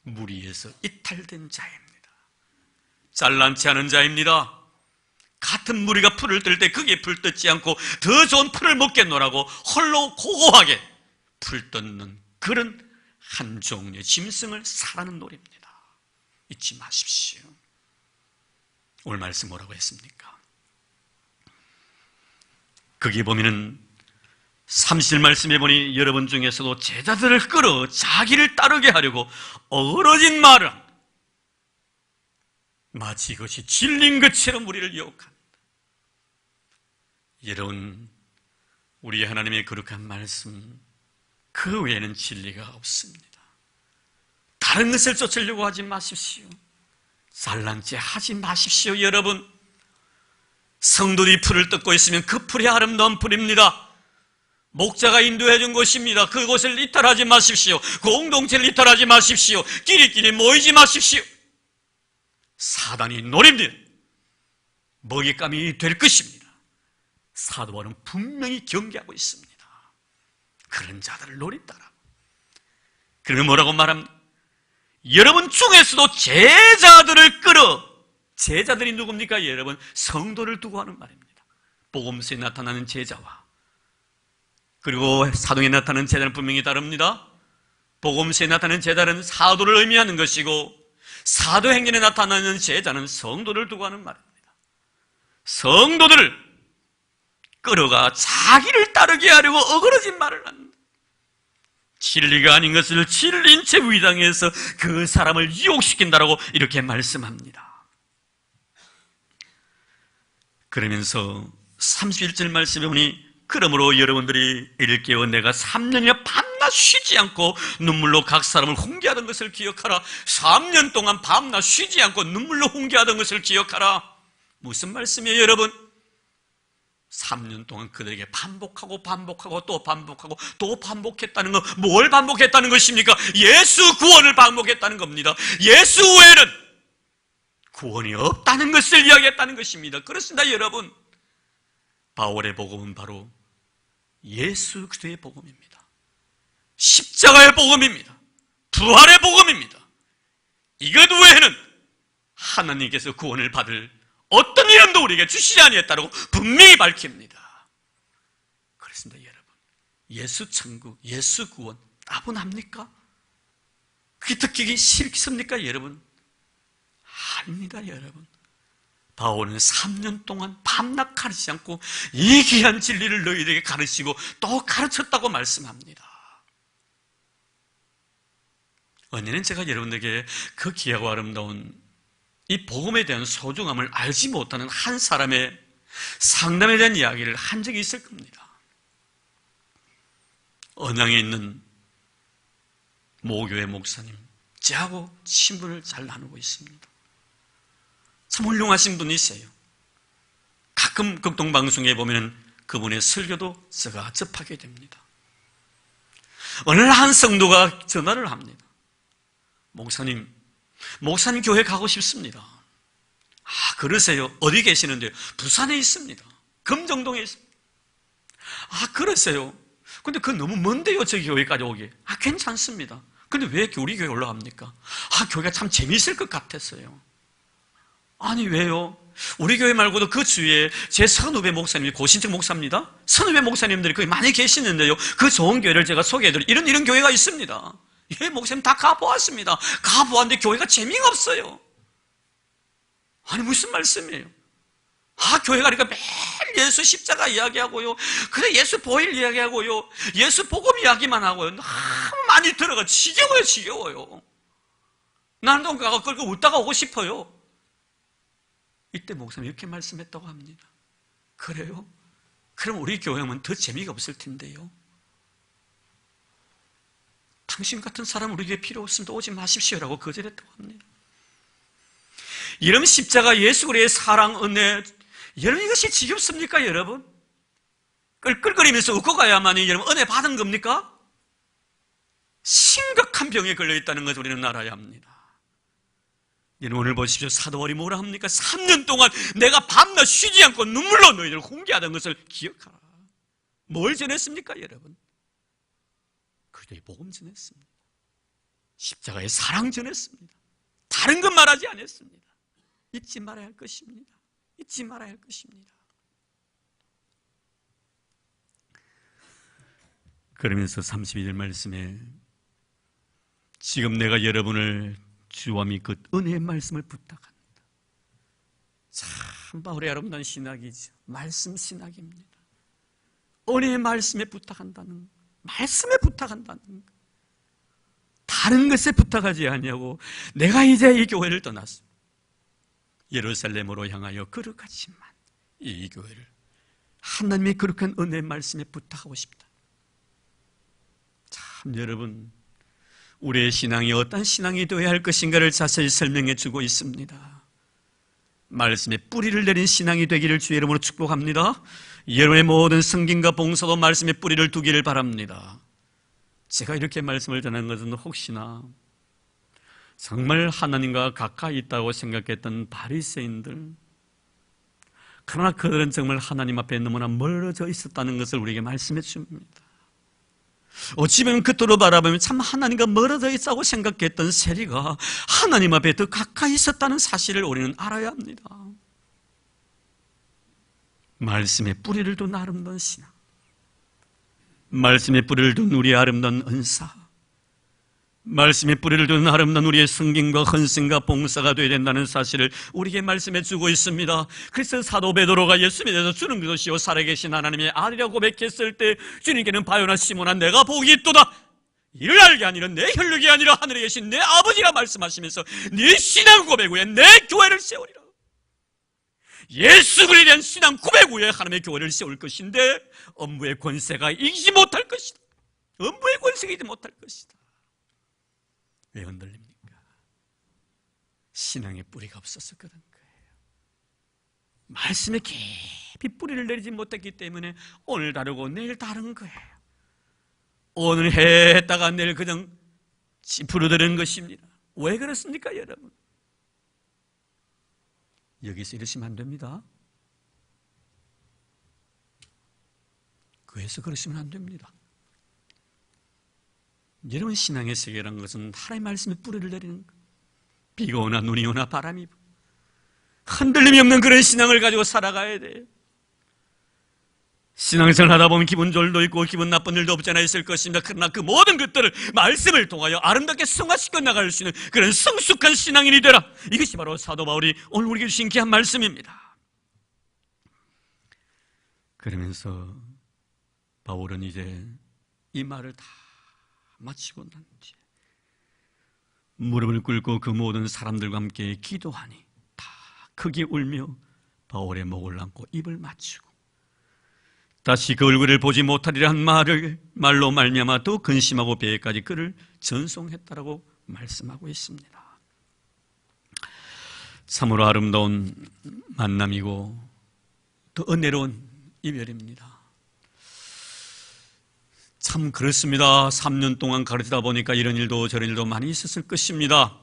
무리에서 이탈된 자입니다. 잘난치 않은 자입니다. 같은 무리가 풀을 뜰 때 그게 풀 뜯지 않고 더 좋은 풀을 먹겠노라고 홀로 고고하게 풀 뜯는 그런 한 종류의 짐승을 사라는 노래입니다. 잊지 마십시오. 오늘 말씀 뭐라고 했습니까? 거기 보면은 30절 말씀해 보니 여러분 중에서도 제자들을 끌어 자기를 따르게 하려고 어그러진 말을 합니다. 마치 이것이 진리인 것처럼 우리를 유혹합니다. 여러분, 우리 하나님의 거룩한 말씀 그 외에는 진리가 없습니다. 다른 것을 쫓으려고 하지 마십시오. 잘난체 하지 마십시오. 여러분, 성도들이 풀을 뜯고 있으면 그 풀이 아름다운 풀입니다. 목자가 인도해 준 곳입니다. 그곳을 이탈하지 마십시오. 공동체를 이탈하지 마십시오. 끼리끼리 모이지 마십시오. 사단이 노립니다. 먹잇감이 될 것입니다. 사도 바울은 분명히 경계하고 있습니다. 그런 자들을 노린다라고. 그러면 뭐라고 말합니까? 여러분 중에서도 제자들을 끌어, 제자들이 누굽니까? 여러분 성도를 두고 하는 말입니다. 복음서에 나타나는 제자와 그리고 사도에 나타나는 제자는 분명히 다릅니다. 복음서에 나타나는 제자는 사도를 의미하는 것이고 사도행전에 나타나는 제자는 성도를 두고 하는 말입니다. 성도들을 끌어가 자기를 따르게 하려고 어그러진 말을 합니다. 진리가 아닌 것을 진리인 채 위장해서 그 사람을 유혹시킨다라고 이렇게 말씀합니다. 그러면서 31절 말씀에 보니 그러므로 여러분들이 이를 깨워 내가 3년이나 밤낮 쉬지 않고 눈물로 각 사람을 훈계하던 것을 기억하라. 3년 동안 밤낮 쉬지 않고 눈물로 훈계하던 것을 기억하라. 무슨 말씀이에요, 여러분? 3년 동안 그들에게 반복하고 또 반복했다는 거, 뭘 반복했다는 것입니까? 예수 구원을 반복했다는 겁니다. 예수 외에는 구원이 없다는 것을 이야기했다는 것입니다. 그렇습니다, 여러분. 바울의 복음은 바로 예수 그리스도의 복음입니다. 십자가의 복음입니다. 부활의 복음입니다. 이것 외에는 하나님께서 구원을 받을 어떤 이름도 우리에게 주시지 아니했다고 분명히 밝힙니다. 그렇습니다, 여러분. 예수 천국, 예수 구원 따분합니까? 그게 듣기 싫습니까, 여러분? 아닙니다, 여러분. 바울은 3년 동안 밤낮 가르치지 않고 이 귀한 진리를 너희들에게 가르치고 또 가르쳤다고 말씀합니다. 언제는 제가 여러분들에게 그 귀하고 아름다운 이 복음에 대한 소중함을 알지 못하는 한 사람의 상담에 대한 이야기를 한 적이 있을 겁니다. 언양에 있는 모교회 목사님, 저하고 친분을 잘 나누고 있습니다. 참 훌륭하신 분이세요. 가끔 극동방송에 보면 그분의 설교도 제가 접하게 됩니다. 어느 한 성도가 전화를 합니다. 목사님 교회 가고 싶습니다. 아, 그러세요? 어디 계시는데요? 부산에 있습니다. 금정동에 있습니다. 아, 그러세요? 근데 그거 너무 먼데요, 저 교회까지 오기. 아, 괜찮습니다. 근데 왜 우리 교회 올라갑니까? 아, 교회가 참 재미있을 것 같았어요. 아니, 왜요? 우리 교회 말고도 그 주위에 제 선후배 목사님이 고신청 목사입니다. 선후배 목사님들이 거기 많이 계시는데요. 그 좋은 교회를 제가 소개해드려요. 이런 교회가 있습니다. 예, 목사님 다 가보았습니다. 가보았는데 교회가 재미가 없어요. 아니, 무슨 말씀이에요? 아, 교회 가니까 매일 예수 십자가 이야기하고요. 그래, 예수 보일 이야기하고요. 예수 복음 이야기만 하고요. 너무 많이 들어가 지겨워요. 나는 또 가고 끌고 웃다가 오고 싶어요. 이때 목사님 이렇게 말씀했다고 합니다. 그래요? 그럼 우리 교회 오면 더 재미가 없을 텐데요. 당신 같은 사람 우리 교회 필요 없습니다. 오지 마십시오라고 거절했다고 합니다. 이런 십자가 예수 그리스도의 사랑, 은혜, 여러분 이것이 지겹습니까, 여러분? 끌끌거리면서 웃고 가야만이 여러분 은혜 받은 겁니까? 심각한 병에 걸려있다는 것을 우리는 알아야 합니다. 여러분 오늘 보십시오. 사도 바울이 뭐라 합니까? 3년 동안 내가 밤낮 쉬지 않고 눈물로 너희들을 훈계하던 것을 기억하라. 뭘 전했습니까, 여러분? 그리스도의 복음 전했습니다. 십자가의 사랑 전했습니다. 다른 건 말하지 않았습니다. 잊지 말아야 할 것입니다. 잊지 말아야 할 것입니다. 그러면서 32절 말씀에 지금 내가 여러분을 주와 믿고 은혜의 말씀을 부탁한다. 참 바울의 아름다운 신학이죠. 말씀 신학입니다. 은혜의 말씀에 부탁한다는 것, 말씀에 부탁한다는 것. 다른 것에 부탁하지 아니하고 내가 이제 이 교회를 떠났어. 예루살렘으로 향하여 거룩하지만 이 교회를 하나님의 거룩한 은혜의 말씀에 부탁하고 싶다. 참 여러분, 우리의 신앙이 어떤 신앙이 되어야 할 것인가를 자세히 설명해 주고 있습니다. 말씀에 뿌리를 내린 신앙이 되기를 주의 이름으로 축복합니다. 여러분의 모든 성김과 봉사도 말씀에 뿌리를 두기를 바랍니다. 제가 이렇게 말씀을 전한 것은 혹시나 정말 하나님과 가까이 있다고 생각했던 바리새인들, 그러나 그들은 정말 하나님 앞에 너무나 멀어져 있었다는 것을 우리에게 말씀해 줍니다. 어찌 보면 그토록 바라보면 참 하나님과 멀어져 있다고 생각했던 세리가 하나님 앞에 더 가까이 있었다는 사실을 우리는 알아야 합니다. 말씀의 뿌리를 둔 아름다운 신앙, 말씀의 뿌리를 둔 우리의 아름다운 은사, 말씀의 뿌리를 둔 아름다운 우리의 성김과 헌신과 봉사가 되어야 된다는 사실을 우리에게 말씀해 주고 있습니다. 그래서 사도 베드로가 예수님에 대해서 주는 것이요 살아계신 하나님의 아들이라고 고백했을 때 주님께는 바요나 시몬아 내가 복이 있도다, 이를 알게 아니라 내 혈육이 아니라 하늘에 계신 내 아버지가 말씀하시면서 네 신앙 고백 위에 내 교회를 세우리라. 예수 그리스도에 대한 신앙 고백 위에 하나님의 교회를 세울 것인데 음부의 권세가 이기지 못할 것이다. 음부의 권세가 이기지 못할 것이다. 왜 흔들립니까? 신앙의 뿌리가 없었거든 거예요. 말씀에 깊이 뿌리를 내리지 못했기 때문에 오늘 다르고 내일 다른 거예요. 오늘 했다가 내일 그냥 찌푸러드는 것입니다. 왜 그렇습니까 여러분? 여기서 이러시면 안 됩니다. 그래서 그러시면 안 됩니다. 여러분 신앙의 세계라는 것은 하나님의 말씀에 뿌리를 내리는 것, 비가 오나 눈이 오나 바람이 흔들림이 없는 그런 신앙을 가지고 살아가야 돼요. 신앙생활 하다 보면 기분 좋을 일도 있고 기분 나쁜 일도 없지 않아 있을 것입니다. 그러나 그 모든 것들을 말씀을 통하여 아름답게 승화시켜 나갈 수 있는 그런 성숙한 신앙인이 되라. 이것이 바로 사도 바울이 오늘 우리에게 주신 귀한 말씀입니다. 그러면서 바울은 이제 이 말을 다 마치고 난 뒤에 무릎을 꿇고 그 모든 사람들과 함께 기도하니 다 크게 울며 바울의 목을 안고 입을 맞추고 다시 그 얼굴을 보지 못하리라 한 말로 말미암아 더 근심하고 배에까지 그를 전송했다라고 말씀하고 있습니다. 참으로 아름다운 만남이고 더 은혜로운 이별입니다. 참 그렇습니다. 3년 동안 가르치다 보니까 이런 일도 저런 일도 많이 있었을 것입니다.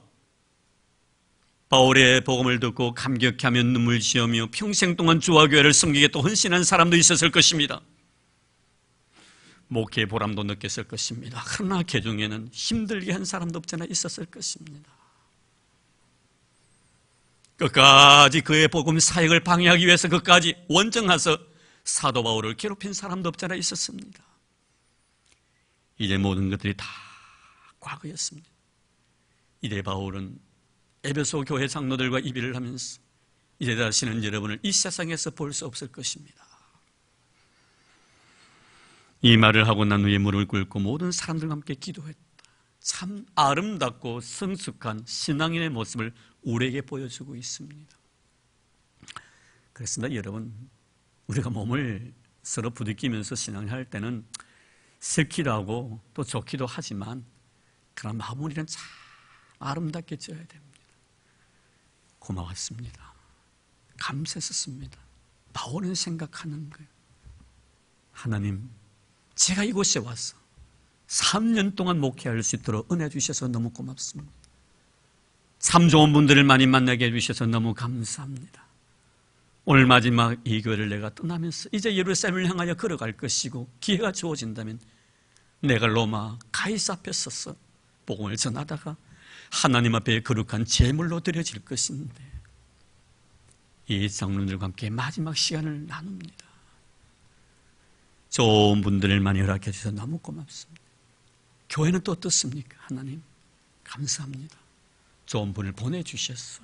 바울의 복음을 듣고 감격하며 눈물 지으며 평생 동안 주와 교회를 섬기게 또 헌신한 사람도 있었을 것입니다. 목회의 보람도 느꼈을 것입니다. 그러나 그 중에는 힘들게 한 사람도 없잖아 있었을 것입니다. 끝까지 그의 복음 사역을 방해하기 위해서 끝까지 원정해서 사도 바울을 괴롭힌 사람도 없잖아 있었습니다. 이제 모든 것들이 다 과거였습니다. 이제 바울은 에베소 교회 장로들과 이별을 하면서 이제 다시는 여러분을 이 세상에서 볼 수 없을 것입니다. 이 말을 하고 난 후에 무릎을 꿇고 모든 사람들과 함께 기도했다. 참 아름답고 성숙한 신앙인의 모습을 우리에게 보여주고 있습니다. 그렇습니다. 여러분, 우리가 몸을 서로 부딪히면서 신앙을 할 때는 싫기도 하고 또 좋기도 하지만 그러나 마무리는 참 아름답게 지어야 됩니다. 고마웠습니다. 감사했었습니다. 바울은 생각하는 거예요. 하나님, 제가 이곳에 와서 3년 동안 목회할 수 있도록 은혜 주셔서 너무 고맙습니다. 참 좋은 분들을 많이 만나게 해주셔서 너무 감사합니다. 오늘 마지막 이 교회를 내가 떠나면서 이제 예루살렘을 향하여 걸어갈 것이고 기회가 주어진다면 내가 로마 가이사 앞에 서서 복음을 전하다가 하나님 앞에 거룩한 제물로 드려질 것인데 이 장로들과 함께 마지막 시간을 나눕니다. 좋은 분들을 많이 허락해 주셔서 너무 고맙습니다. 교회는 또 어떻습니까? 하나님 감사합니다. 좋은 분을 보내주셔서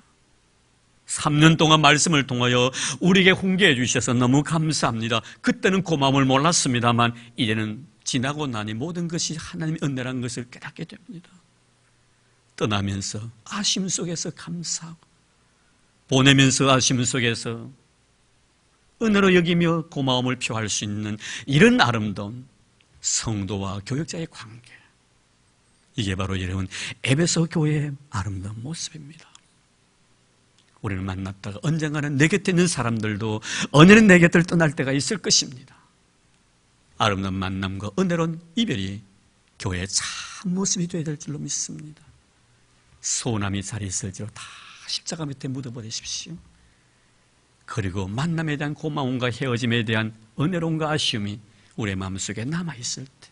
3년 동안 말씀을 통하여 우리에게 훈계해 주셔서 너무 감사합니다. 그때는 고마움을 몰랐습니다만 이제는 지나고 나니 모든 것이 하나님의 은혜라는 것을 깨닫게 됩니다. 떠나면서 아쉬움 속에서 감사하고 보내면서 아쉬움 속에서 은혜로 여기며 고마움을 표할 수 있는 이런 아름다운 성도와 교역자의 관계, 이게 바로 여러분 에베소 교회의 아름다운 모습입니다. 우리를 만났다가 언젠가는 내 곁에 있는 사람들도 언제는 내 곁을 떠날 때가 있을 것입니다. 아름다운 만남과 은혜로운 이별이 교회의 참 모습이 되어야 될 줄로 믿습니다. 소원함이 자리 있을지로 다 십자가 밑에 묻어버리십시오. 그리고 만남에 대한 고마움과 헤어짐에 대한 은혜로움과 아쉬움이 우리의 마음속에 남아있을 때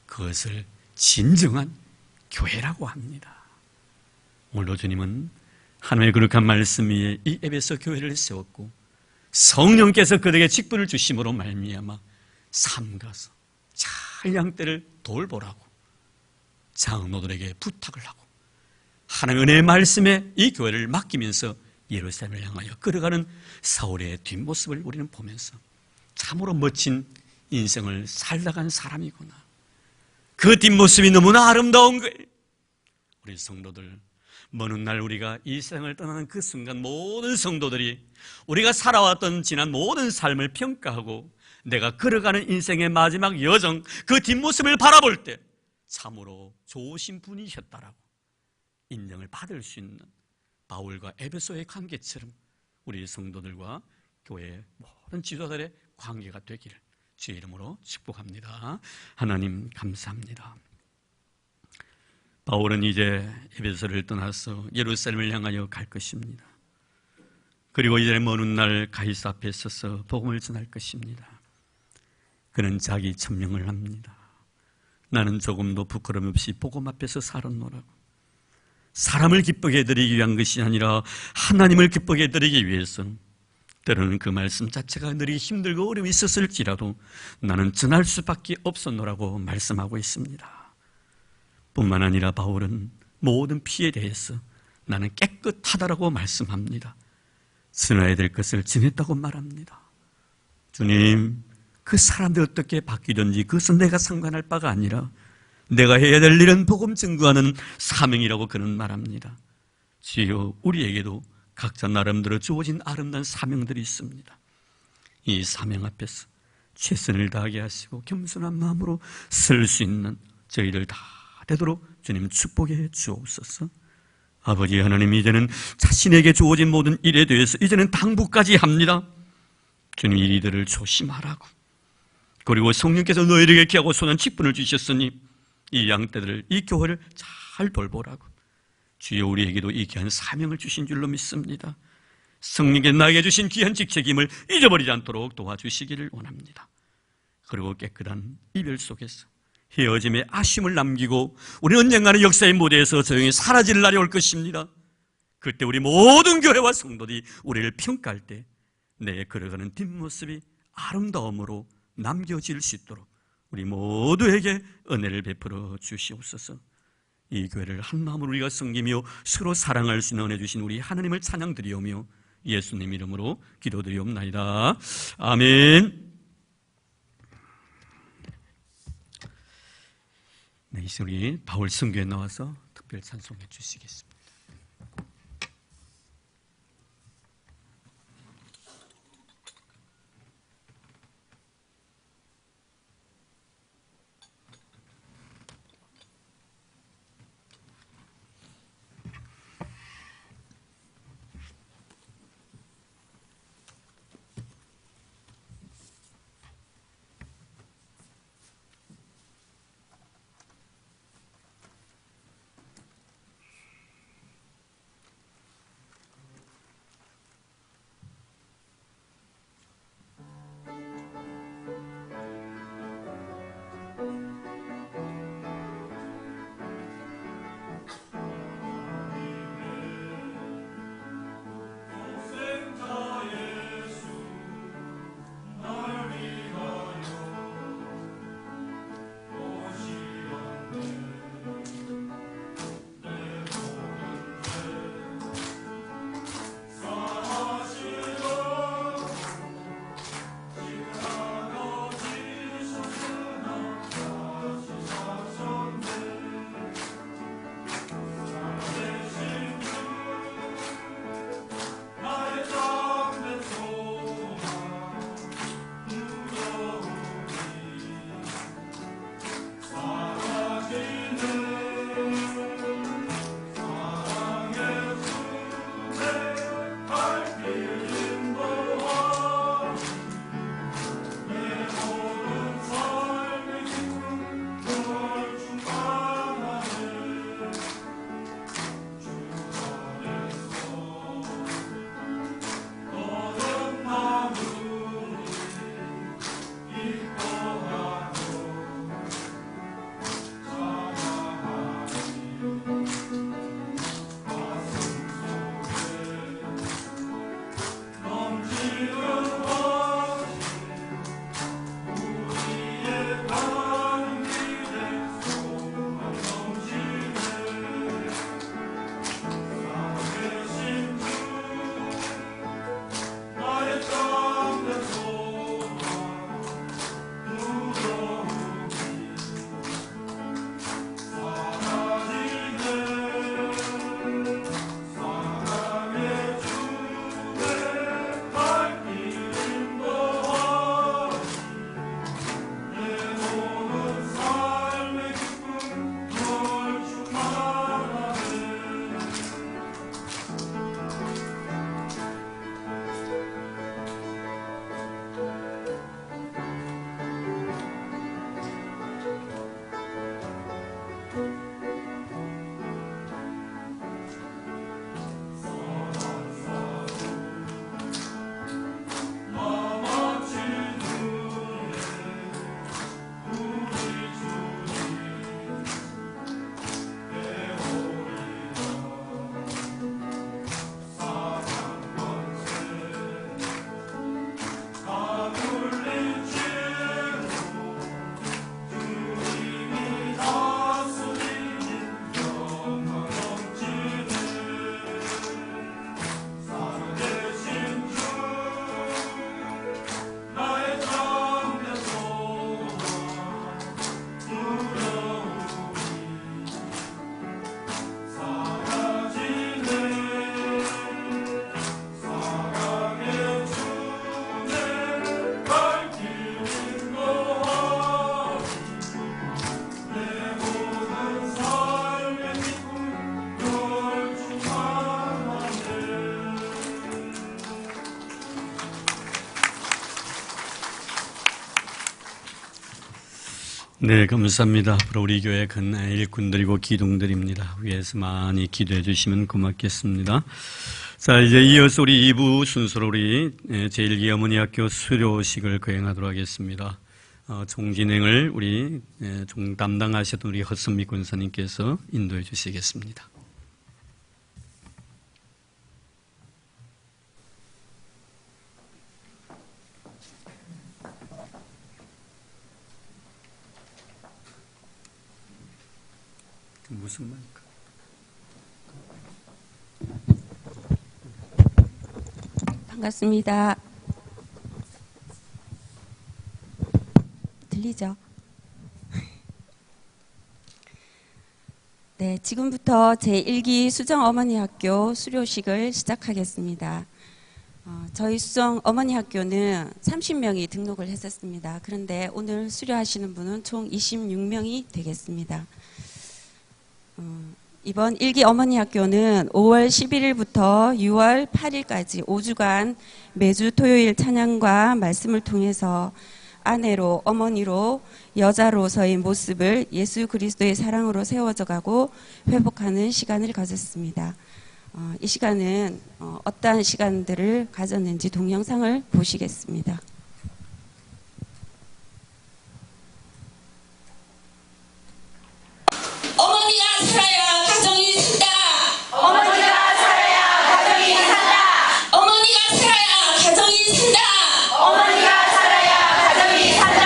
그것을 진정한 교회라고 합니다. 오늘도 주님은 하나님의 거룩한 말씀 위에 이 에베소 교회를 세웠고 성령께서 그들에게 직분을 주심으로 말미암아 삼가서 잘 양떼를 돌보라고 장로들에게 부탁을 하고 하나님의 은혜의 말씀에 이 교회를 맡기면서 예루살렘을 향하여 끌어가는 사울의 뒷모습을 우리는 보면서 참으로 멋진 인생을 살다간 사람이구나. 그 뒷모습이 너무나 아름다운 거예요. 우리 성도들, 먼 날 우리가 이 세상을 떠나는 그 순간 모든 성도들이 우리가 살아왔던 지난 모든 삶을 평가하고 내가 걸어가는 인생의 마지막 여정, 그 뒷모습을 바라볼 때 참으로 좋으신 분이셨다라고 인정을 받을 수 있는 바울과 에베소의 관계처럼 우리 성도들과 교회의 모든 지도자들의 관계가 되기를 주의 이름으로 축복합니다. 하나님 감사합니다. 바울은 이제 에베소를 떠나서 예루살렘을 향하여 갈 것입니다. 그리고 이제 먼 날 가이사 앞에 서서 복음을 전할 것입니다. 그는 자기 천명을 합니다. 나는 조금도 부끄러움 없이 복음 앞에서 살았노라고. 사람을 기쁘게 해드리기 위한 것이 아니라 하나님을 기쁘게 해드리기 위해서는 때로는 그 말씀 자체가 늘 힘들고 어려움이 있었을지라도 나는 전할 수밖에 없었노라고 말씀하고 있습니다. 뿐만 아니라 바울은 모든 피에 대해서 나는 깨끗하다라고 말씀합니다. 전해야 될 것을 전했다고 말합니다. 주님, 그 사람들 어떻게 바뀌든지 그것은 내가 상관할 바가 아니라 내가 해야 될 일은 복음 증거하는 사명이라고 그는 말합니다. 주여, 우리에게도 각자 나름대로 주어진 아름다운 사명들이 있습니다. 이 사명 앞에서 최선을 다하게 하시고 겸손한 마음으로 설 수 있는 저희들 다 되도록 주님 축복해 주옵소서. 아버지 하나님, 이제는 자신에게 주어진 모든 일에 대해서 이제는 당부까지 합니다. 주님, 이들을 조심하라고. 그리고 성령께서 너희에게 귀하고 선한 직분을 주셨으니 이 양떼들을, 이 교회를 잘 돌보라고. 주여, 우리에게도 이 귀한 사명을 주신 줄로 믿습니다. 성령께 나에게 주신 귀한 직책임을 잊어버리지 않도록 도와주시기를 원합니다. 그리고 깨끗한 이별 속에서 헤어짐의 아쉬움을 남기고 우리는 언젠가는 역사의 무대에서 조용히 사라질 날이 올 것입니다. 그때 우리 모든 교회와 성도들이 우리를 평가할 때 내 걸어가는 뒷모습이 아름다움으로 남겨질 수 있도록 우리 모두에게 은혜를 베풀어 주시옵소서. 이 교회를 한 마음으로 우리가 섬기며 서로 사랑할 수 있는 은혜 주신 우리 하나님을 찬양드리오며 예수님 이름으로 기도드리옵나이다. 아멘. 네, 이제 우리 바울 선교에 나와서 특별 찬송해 주시겠습니다. 네, 감사합니다. 앞으로 우리 교회 큰 일꾼들이고 기둥들입니다. 위에서 많이 기도해 주시면 고맙겠습니다. 자, 이제 이어서 우리 2부 순서로 우리 제1기 어머니학교 수료식을 거행하도록 하겠습니다. 종진행을 우리 종 담당하셨던 우리 허선미 권사님께서 인도해 주시겠습니다. 무슨 말일까? 반갑습니다. 들리죠? 네, 지금부터 제1기 수정어머니학교 수료식을 시작하겠습니다. 저희 수정어머니학교는 30명이 등록을 했었습니다. 그런데 오늘 수료하시는 분은 총 26명이 되겠습니다. 이번 1기 어머니학교는 5월 11일부터 6월 8일까지 5주간 매주 토요일 찬양과 말씀을 통해서 아내로, 어머니로, 여자로서의 모습을 예수 그리스도의 사랑으로 세워져 가고 회복하는 시간을 가졌습니다. 이 시간은 어떠한 시간들을 가졌는지 동영상을 보시겠습니다. 어머니가 살아야 가정이 산다. 어머니가 살아야 가정이 산다. 어머니가 살아야 가정이 산다. 어머니가 살아야 가정이 산다.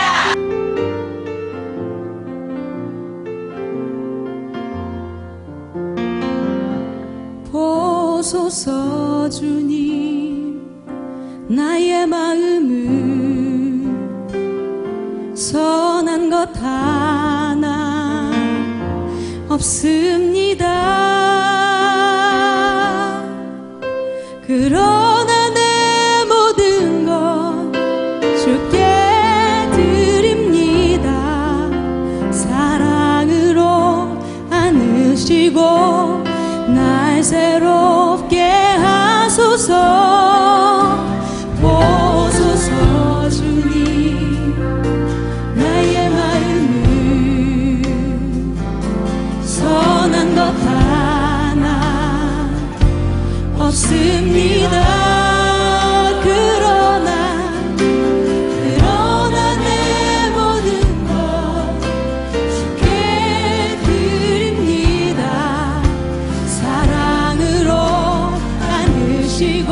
보소서 주님 나의 마음을 선한 것 하나 없습니다. 그러나 내 모든 것 주께 드립니다. 사랑으로 안으시고 날 새롭게 하소서. 보소서 주님 나의 마음을 선한 것 하나 없습니다. 그러나 내 모든 것 주께 드립니다. 사랑으로 안으시고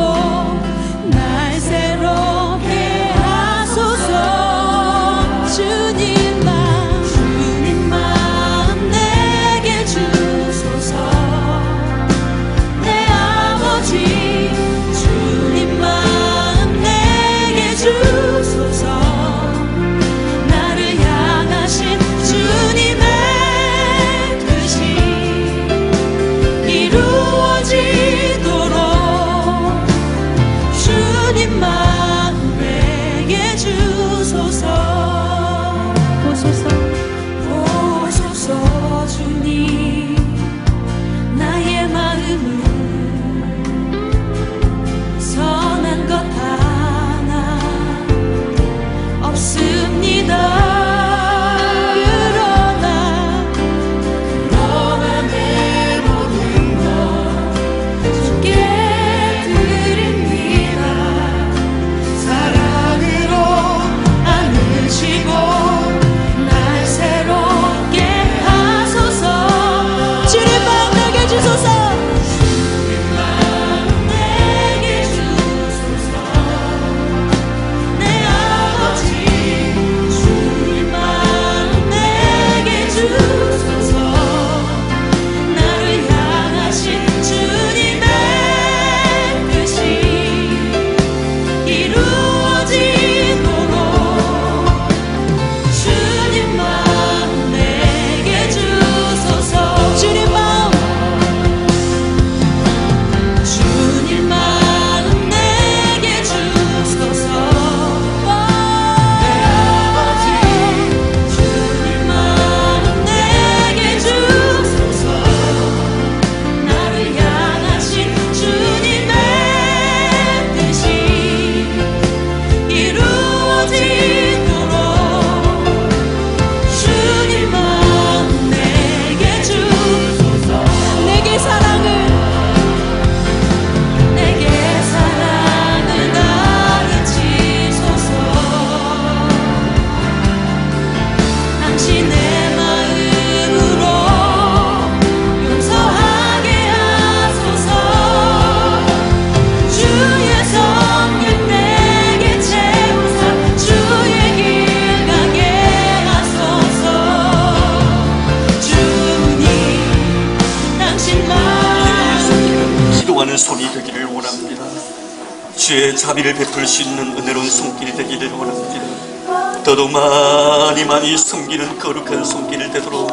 주의 자비를 베풀 수 있는 은혜로운 손길이 되기를 원합니다. 더더욱 많이 섬기는 거룩한 손길이 되도록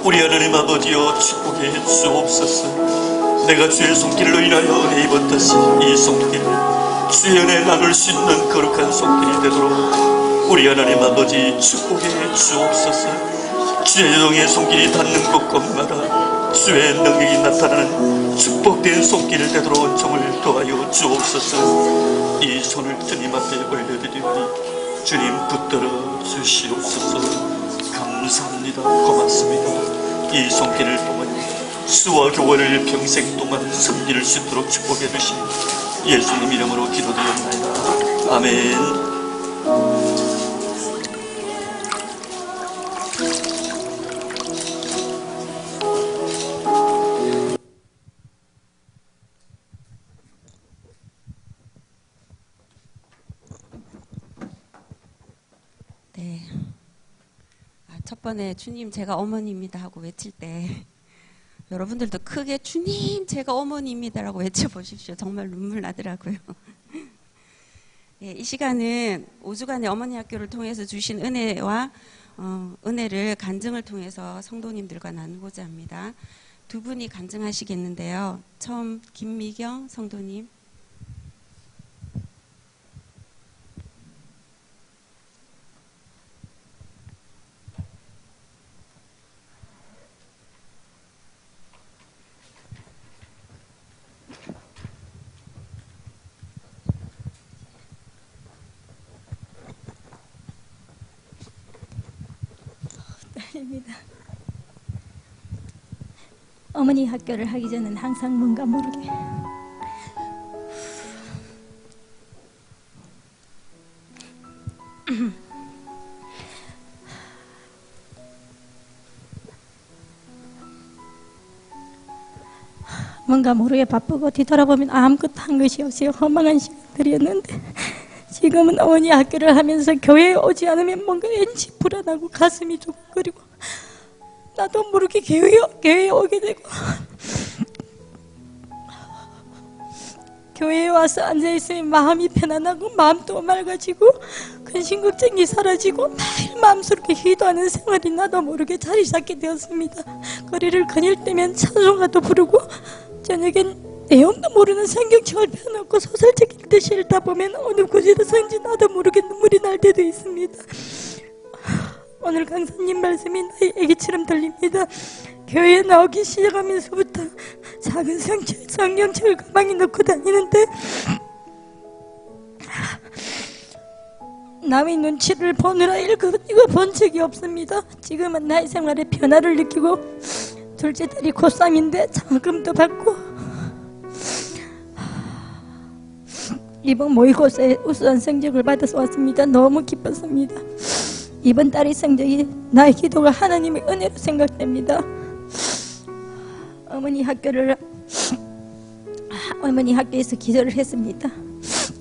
우리 하나님 아버지여 축복해 주옵소서. 내가 주의 손길로 인하여 은혜 입었다신 이 손길을 주의 은혜 나눌 수 있는 거룩한 손길이 되도록 우리 하나님 아버지 축복해 주옵소서. 주의 종의 손길이 닿는 곳곳마다 주의 능력이 나타나는 축복된 손길을 되도록 은총을 도하여 주옵소서. 이 손을 주님 앞에 올려드리오니 주님 붙들어 주시옵소서. 감사합니다. 고맙습니다. 이 손길을 통하여 수와 교회를 평생 동안 섬길 수 있도록 축복해 주신 예수님 이름으로 기도드렸나이다. 아멘. 네. 첫 번에 주님 제가 어머니입니다 하고 외칠 때 여러분들도 크게 주님 제가 어머니입니다 라고 외쳐보십시오. 정말 눈물 나더라고요. 네, 이 시간은 5주간의 어머니 학교를 통해서 주신 은혜와 은혜를 간증을 통해서 성도님들과 나누고자 합니다. 두 분이 간증하시겠는데요. 처음 김미경 성도님. 어머니 학교를 하기 전에는 항상 뭔가 모르게 뭔가 모르게 바쁘고 뒤돌아보면 아무것도 한 것이 없이 허망한 시간들이었는데 지금은 어머니 학교를 하면서 교회에 오지 않으면 뭔가 왠지 불안하고 가슴이 조급거리고 나도 모르게 교회에 오게 되고 교회에 와서 앉아있으면 마음이 편안하고 마음도 맑아지고 근심 걱정이 사라지고 매일 마음속에 기도하는 생활이 나도 모르게 자리 잡게 되었습니다. 거리를 거닐 때면 찬송가도 부르고 저녁엔 내용도 모르는 성경책을 펴놓고 소설책 읽듯이 읽다 보면 어느 구절에서인지 나도 모르게 눈물이 날 때도 있습니다. 오늘 강사님 말씀이 나의 애기처럼 들립니다. 교회에 나오기 시작하면서부터 작은 성경책을 가방에 넣고 다니는데 남의 눈치를 보느라 읽어본 적이 없습니다. 지금은 나의 생활에 변화를 느끼고 둘째 딸이 고3인데 장학금도 받고 이번 모의고사에 우수한 성적을 받아서 왔습니다. 너무 기뻤습니다. 이번 딸의 성적이 나의 기도가 하나님의 은혜로 생각됩니다. 어머니 학교에서 기도를 했습니다.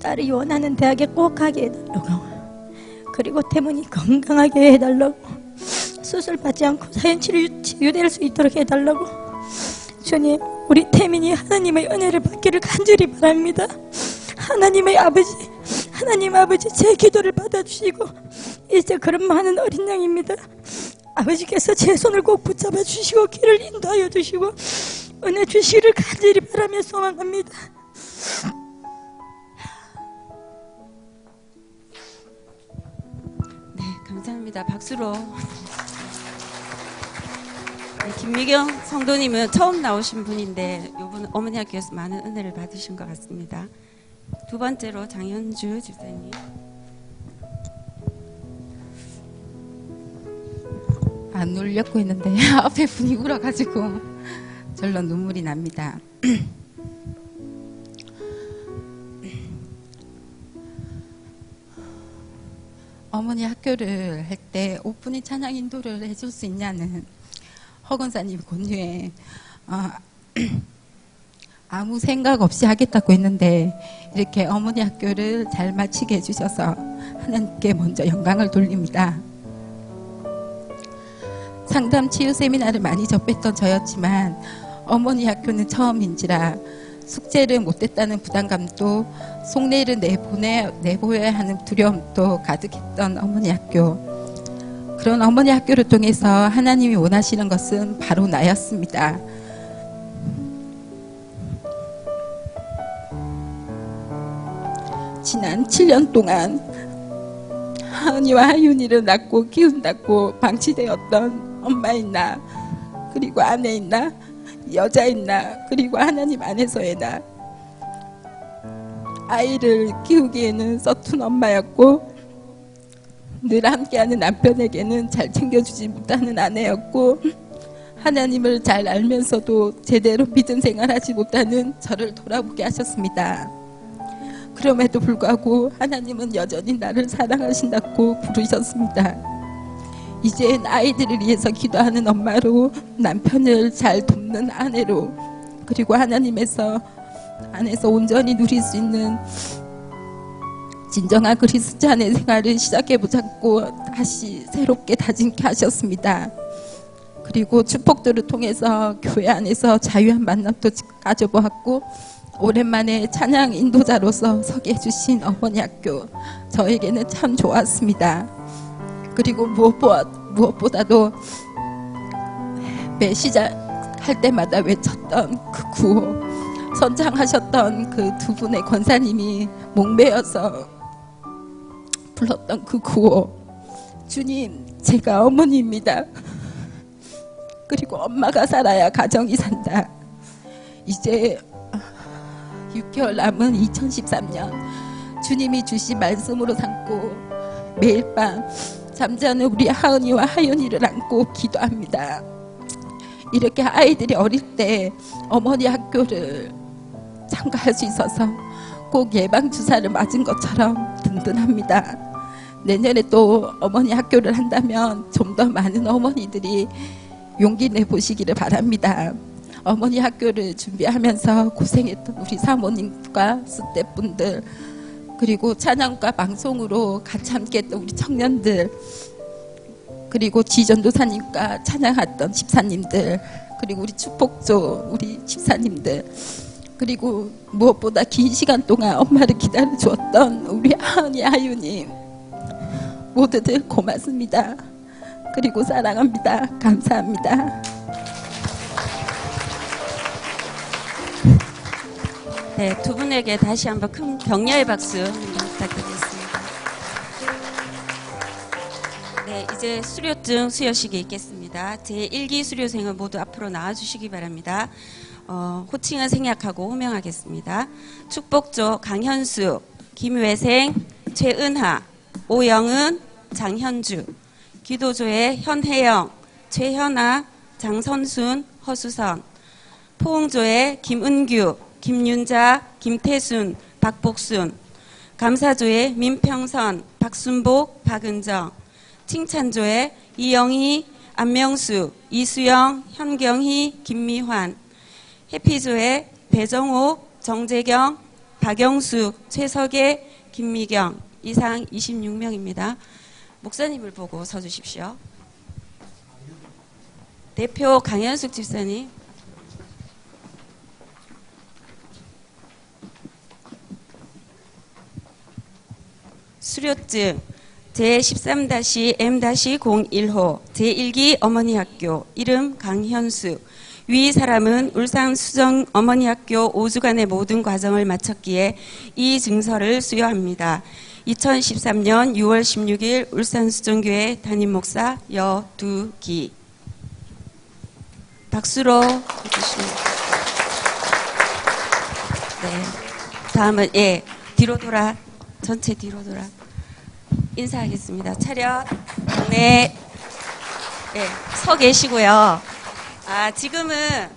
딸이 원하는 대학에 꼭 가게 해달라고, 그리고 태문이 건강하게 해달라고, 수술 받지 않고 사형 치유될 수 있도록 해달라고. 주님, 우리 태민이 하나님의 은혜를 받기를 간절히 바랍니다. 하나님 아버지 제 기도를 받아주시고 이제 그런 많은 어린 양입니다. 아버지께서 제 손을 꼭 붙잡아 주시고 길을 인도하여 주시고 은혜 주시기를 간절히 바라며 소망합니다. 네, 감사합니다. 박수로. 네, 김미경 성도님은 처음 나오신 분인데 이분 어머니 학교에서 많은 은혜를 받으신 것 같습니다. 두 번째로 장현주 집사님. 안 울려고 했는데 앞에 분이 울어가지고 절로 눈물이 납니다. 어머니 학교를 할 때 오프닝 찬양 인도를 해줄 수 있냐는 허건사님 권유에 아무 생각 없이 하겠다고 했는데 이렇게 어머니 학교를 잘 마치게 해주셔서 하나님께 먼저 영광을 돌립니다. 상담 치유 세미나를 많이 접했던 저였지만 어머니 학교는 처음인지라 숙제를 못했다는 부담감도 속내를 내보여야 하는 두려움도 가득했던 어머니 학교. 그런 어머니 학교를 통해서 하나님이 원하시는 것은 바로 나였습니다. 지난 7년 동안 하은이와 하윤이를 낳고 키운다고 방치되었던 엄마인 나, 그리고 아내인 나, 여자인 나, 그리고 하나님 안에서의 나. 아이를 키우기에는 서툰 엄마였고 늘 함께하는 남편에게는 잘 챙겨주지 못하는 아내였고 하나님을 잘 알면서도 제대로 믿음 생활하지 못하는 저를 돌아보게 하셨습니다. 그럼에도 불구하고 하나님은 여전히 나를 사랑하신다고 부르셨습니다. 이젠 아이들을 위해서 기도하는 엄마로, 남편을 잘 돕는 아내로, 그리고 하나님에서 안에서 온전히 누릴 수 있는 진정한 그리스도인의 생활을 시작해보자고 다시 새롭게 다짐케 하셨습니다. 그리고 축복들을 통해서 교회 안에서 자유한 만남도 가져보았고 오랜만에 찬양 인도자로서 서게 해주신 어머니 학교, 저에게는 참 좋았습니다. 그리고 무엇보다도 매 시작할 때마다 외쳤던 그 구호, 선창하셨던 그 두 분의 권사님이 목매어서 불렀던 그 구호, 주님, 제가 어머니입니다. 그리고 엄마가 살아야 가정이 산다. 이제 6개월 남은 2013년 주님이 주신 말씀으로 삼고 매일 밤 잠자는 우리 하은이와 하윤이를 안고 기도합니다. 이렇게 아이들이 어릴 때 어머니 학교를 참가할 수 있어서 꼭 예방주사를 맞은 것처럼 든든합니다. 내년에 또 어머니 학교를 한다면 좀 더 많은 어머니들이 용기 내보시기를 바랍니다. 어머니 학교를 준비하면서 고생했던 우리 사모님과 스태프분들, 그리고 찬양과 방송으로 같이 함께했던 우리 청년들, 그리고 지전도사님과 찬양했던 집사님들, 그리고 우리 축복조 우리 집사님들, 그리고 무엇보다 긴 시간 동안 엄마를 기다려 주었던 우리 하은이 하유님, 모두들 고맙습니다. 그리고 사랑합니다. 감사합니다. 네, 두 분에게 다시 한번 큰 격려의 박수 부탁드리겠습니다. 네, 이제 수료증 수여식이 있겠습니다. 제1기 수료생은 모두 앞으로 나와주시기 바랍니다. 호칭은 생략하고 호명하겠습니다. 축복조 강현수, 김외생, 최은하, 오영은, 장현주, 기도조의 현혜영, 최현아, 장선순, 허수선, 포옹조의 김은규, 김윤자, 김태순, 박복순, 감사조의 민평선, 박순복, 박은정, 칭찬조의 이영희, 안명수, 이수영, 현경희, 김미환, 해피조의 배정호, 정재경, 박영숙, 최석애, 김미경, 이상 26명입니다. 목사님을 보고 서주십시오. 대표 강현숙 집사님. 수료증 제13-M-01호 제1기 어머니 학교, 이름 강현수. 위 사람은 울산 수정 어머니 학교 5주간의 모든 과정을 마쳤기에 이 증서를 수여합니다. 2013년 6월 16일 울산 수정교회 담임 목사 여두기. 박수로 해주십니다. 네, 다음은 뒤로 돌아, 전체 뒤로 돌아 인사하겠습니다. 차렷. 네, 서 계시고요. 지금은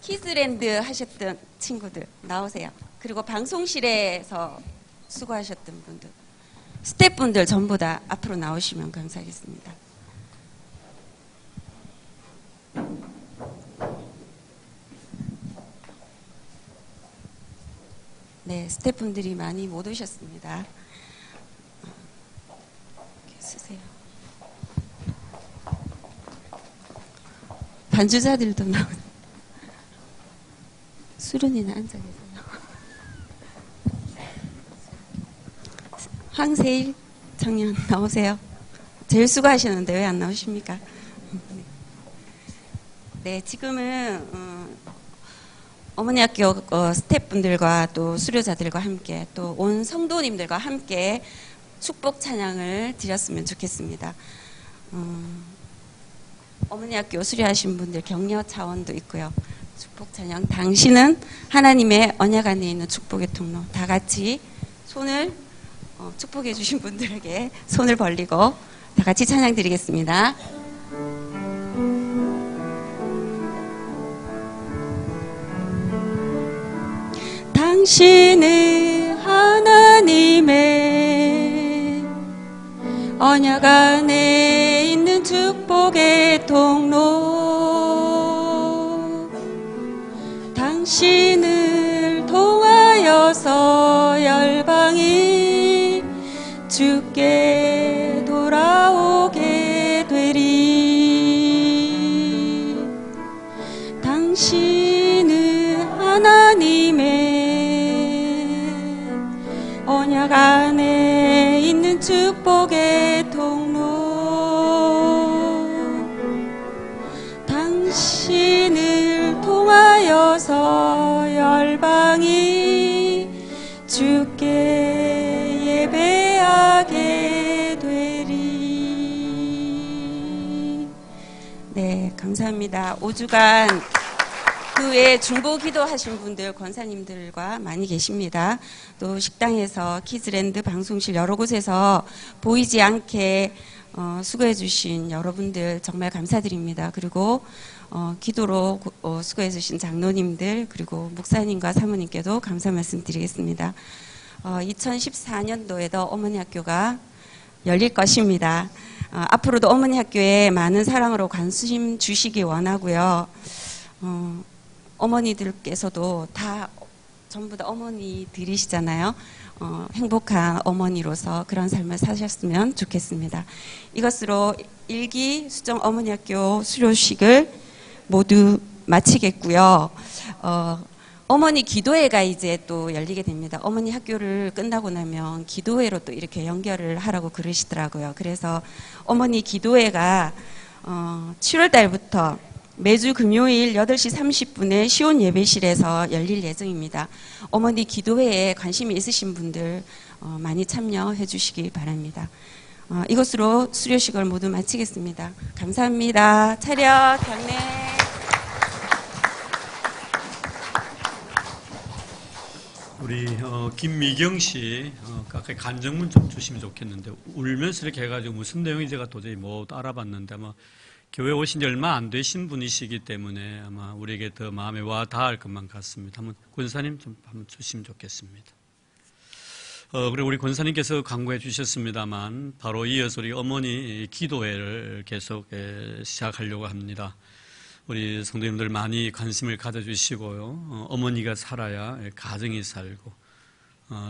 키즈랜드 하셨던 친구들 나오세요. 그리고 방송실에서 수고하셨던 분들, 스태프분들 전부 다 앞으로 나오시면 감사하겠습니다. 네, 스태프분들이 많이 못 오셨습니다. 쓰세요. 반주자들도 나오는. 수련이나 앉아 계세요. 황세일 청년 나오세요. 제일 수고하시는데 왜 안 나오십니까? 네, 지금은 어머니 학교 스태프분들과 또 수료자들과 함께 또 온 성도님들과 함께 축복 찬양을 드렸으면 좋겠습니다. 어머니 학교 수료하신 분들 격려 차원도 있고요. 축복 찬양, 당신은 하나님의 언약 안에 있는 축복의 통로. 다 같이 손을 축복해 주신 분들에게 손을 벌리고 다 같이 찬양 드리겠습니다. 당신은 하나님의 언약 안에 있는 축복의 통로. 당신을 통하여서 열방이 주께 돌아오게 되리. 당신은 하나님의 언약 안에 있는 축복의 통로. 당신을 통하여서 열방이 주께 예배하게 되리. 네, 감사합니다. 5주간 그 외에 중보 기도하신 분들, 권사님들과 많이 계십니다. 또 식당에서 키즈랜드 방송실 여러 곳에서 보이지 않게 수고해 주신 여러분들 정말 감사드립니다. 그리고 기도로 수고해 주신 장로님들 그리고 목사님과 사모님께도 감사 말씀드리겠습니다. 2014년도에도 어머니 학교가 열릴 것입니다. 앞으로도 어머니 학교에 많은 사랑으로 관심 주시기 원하고요. 어머니들께서도 다 전부 다 어머니들이시잖아요. 행복한 어머니로서 그런 삶을 사셨으면 좋겠습니다. 이것으로 1기 수정 어머니 학교 수료식을 모두 마치겠고요. 어머니 기도회가 이제 또 열리게 됩니다. 어머니 학교를 끝나고 나면 기도회로 또 이렇게 연결을 하라고 그러시더라고요. 그래서 어머니 기도회가 7월 달부터 매주 금요일 8시 30분에 시온 예배실에서 열릴 예정입니다. 어머니 기도회에 관심이 있으신 분들 많이 참여해 주시기 바랍니다. 이것으로 수료식을 모두 마치겠습니다. 감사합니다. 차렷 경례. 우리 김미경 씨 아까 간증문 좀 주시면 좋겠는데 울면서 이렇게 해가지고 무슨 내용인지 제가 도저히 못 알아봤는데 아마 교회 오신 지 얼마 안 되신 분이시기 때문에 아마 우리에게 더 마음에 와 닿을 것만 같습니다. 한번 권사님 좀 한번 주시면 좋겠습니다. 그리고 우리 권사님께서 광고해 주셨습니다만 바로 이어서 우리 어머니 기도회를 계속 시작하려고 합니다. 우리 성도님들 많이 관심을 가져주시고요. 어머니가 살아야 가정이 살고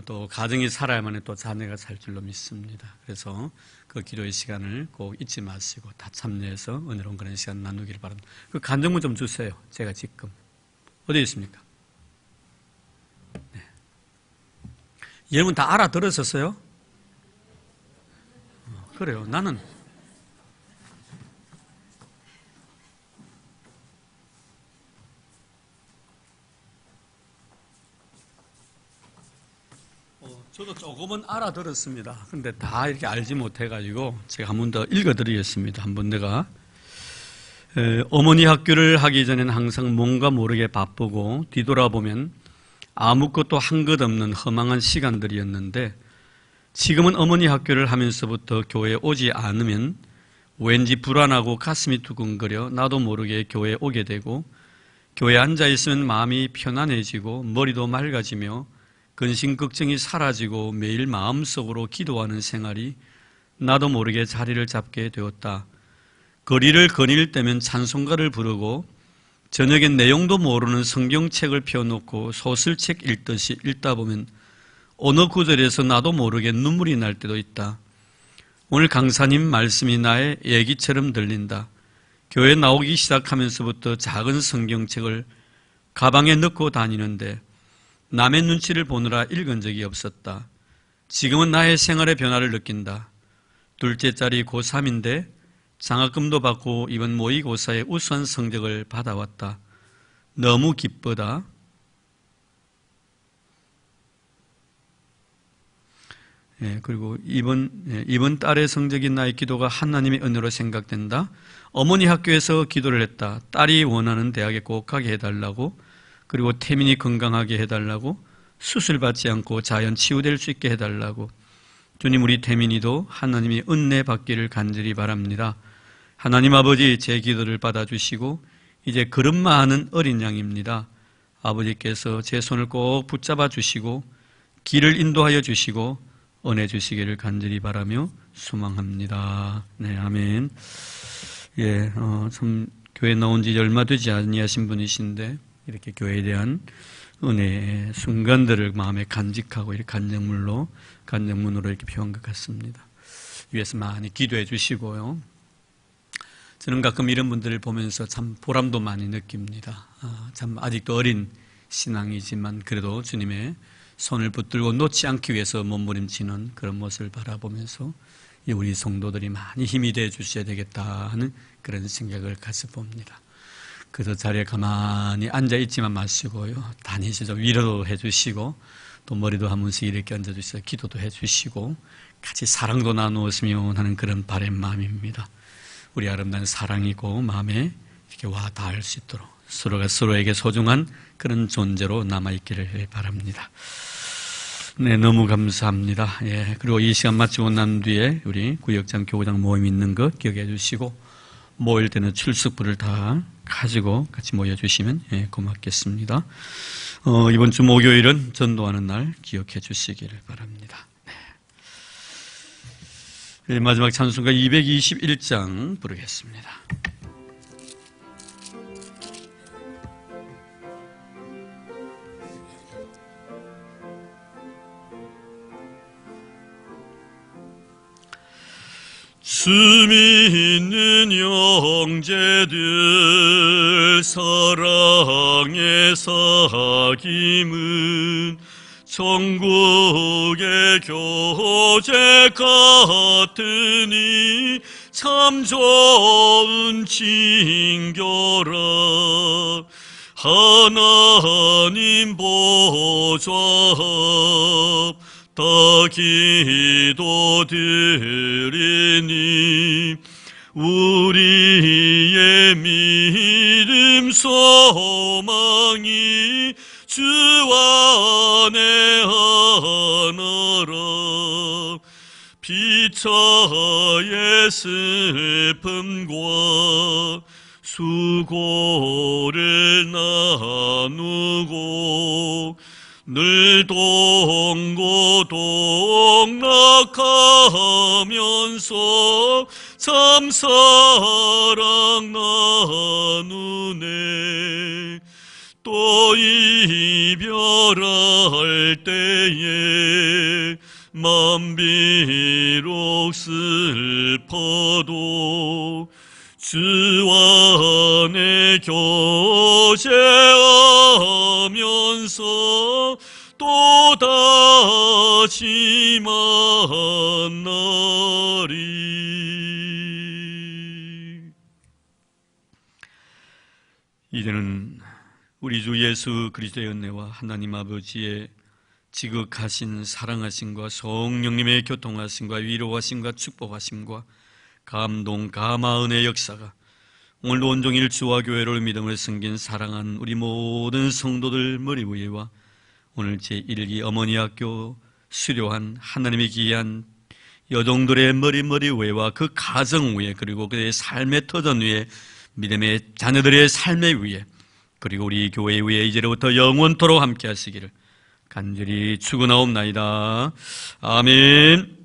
또 가정이 살아야만 또 자녀가 살 줄로 믿습니다. 그래서 그 기도의 시간을 꼭 잊지 마시고 다 참여해서 은혜로운 그런 시간 나누기를 바랍니다. 그 간증문 좀 주세요. 제가 지금 어디 있습니까? 네. 여러분 다 알아들었었어요? 그래요. 나는 저도 조금은 알아들었습니다. 근데 다 이렇게 알지 못해가지고 제가 한 번 더 읽어드리겠습니다. 한번 내가 어머니 학교를 하기 전에는 항상 뭔가 모르게 바쁘고 뒤돌아보면 아무것도 한 것 없는 허망한 시간들이었는데 지금은 어머니 학교를 하면서부터 교회에 오지 않으면 왠지 불안하고 가슴이 두근거려 나도 모르게 교회에 오게 되고 교회에 앉아있으면 마음이 편안해지고 머리도 맑아지며 근심 걱정이 사라지고 매일 마음속으로 기도하는 생활이 나도 모르게 자리를 잡게 되었다. 거리를 거닐 때면 찬송가를 부르고 저녁엔 내용도 모르는 성경책을 펴놓고 소설책 읽듯이 읽다 보면 어느 구절에서 나도 모르게 눈물이 날 때도 있다. 오늘 강사님 말씀이 나의 얘기처럼 들린다. 교회 나오기 시작하면서부터 작은 성경책을 가방에 넣고 다니는데 남의 눈치를 보느라 읽은 적이 없었다. 지금은 나의 생활의 변화를 느낀다. 둘째 딸이 고3인데 장학금도 받고 이번 모의고사에 우수한 성적을 받아왔다. 너무 기쁘다. 그리고 이번 딸의 성적인 나의 기도가 하나님의 은혜로 생각된다. 어머니 학교에서 기도를 했다. 딸이 원하는 대학에 꼭 가게 해달라고, 그리고 태민이 건강하게 해달라고, 수술 받지 않고 자연 치유될 수 있게 해달라고. 주님, 우리 태민이도 하나님의 은혜 받기를 간절히 바랍니다. 하나님 아버지, 제 기도를 받아주시고 이제 걸음마 하는 어린 양입니다. 아버지께서 제 손을 꼭 붙잡아 주시고 길을 인도하여 주시고 은혜 주시기를 간절히 바라며 소망합니다. 네, 아멘. 참 교회 나온 지 얼마 되지 아니하신 분이신데 이렇게 교회에 대한 은혜의 순간들을 마음에 간직하고 이렇게 간증문으로 이렇게 표한 것 같습니다. 위에서 많이 기도해 주시고요. 저는 가끔 이런 분들을 보면서 참 보람도 많이 느낍니다. 참 아직도 어린 신앙이지만 그래도 주님의 손을 붙들고 놓지 않기 위해서 몸부림치는 그런 모습을 바라보면서 우리 성도들이 많이 힘이 되어 주셔야 되겠다 하는 그런 생각을 가져봅니다. 그래서 자리에 가만히 앉아있지만 마시고요. 다니셔서 위로도 해주시고 또 머리도 한 번씩 이렇게 앉아주셔서 기도도 해주시고 같이 사랑도 나누었으면 하는 그런 바람 마음입니다. 우리 아름다운 사랑이고 마음에 이렇게 와 닿을 수 있도록 서로가 서로에게 소중한 그런 존재로 남아있기를 바랍니다. 네, 너무 감사합니다. 그리고 이 시간 마치고 난 뒤에 우리 구역장 교구장 모임 있는 거 기억해 주시고 모일 때는 출석부를 다 가지고 같이 모여주시면 고맙겠습니다. 이번 주 목요일은 전도하는 날 기억해 주시기를 바랍니다. 네, 마지막 찬송가 221장 부르겠습니다. 주 믿는 형제들 사랑의 사귐은 천국의 교제 같으니 참 좋은 친교라. 하나님 보좌 다 기도드리니 우리의 믿음 소망이 주 안에 하나라. 피차의 슬픔과 수고를 나누고 늘 동고동락하면서 참 사랑 나누네. 또 이별할 때에 맘 비록 슬퍼도 주 안에 교제하면서 또다시 만나리. 이제는 우리 주 예수 그리스도의 은혜와 하나님 아버지의 지극하신 사랑하심과 성령님의 교통하심과 위로하심과 축복하심과 감동, 감화, 은혜의 역사가 오늘도 온종일 주와 교회를 믿음을 섬긴 사랑한 우리 모든 성도들 머리 위에와 오늘 제1기 어머니 학교 수료한 하나님의 귀한 여종들의 머리 위에와 그 가정 위에 그리고 그의 삶의 터전 위에 믿음의 자녀들의 삶의 위에 그리고 우리 교회 위에 이제로부터 영원토록 함께 하시기를 간절히 축원하옵나이다. 아멘.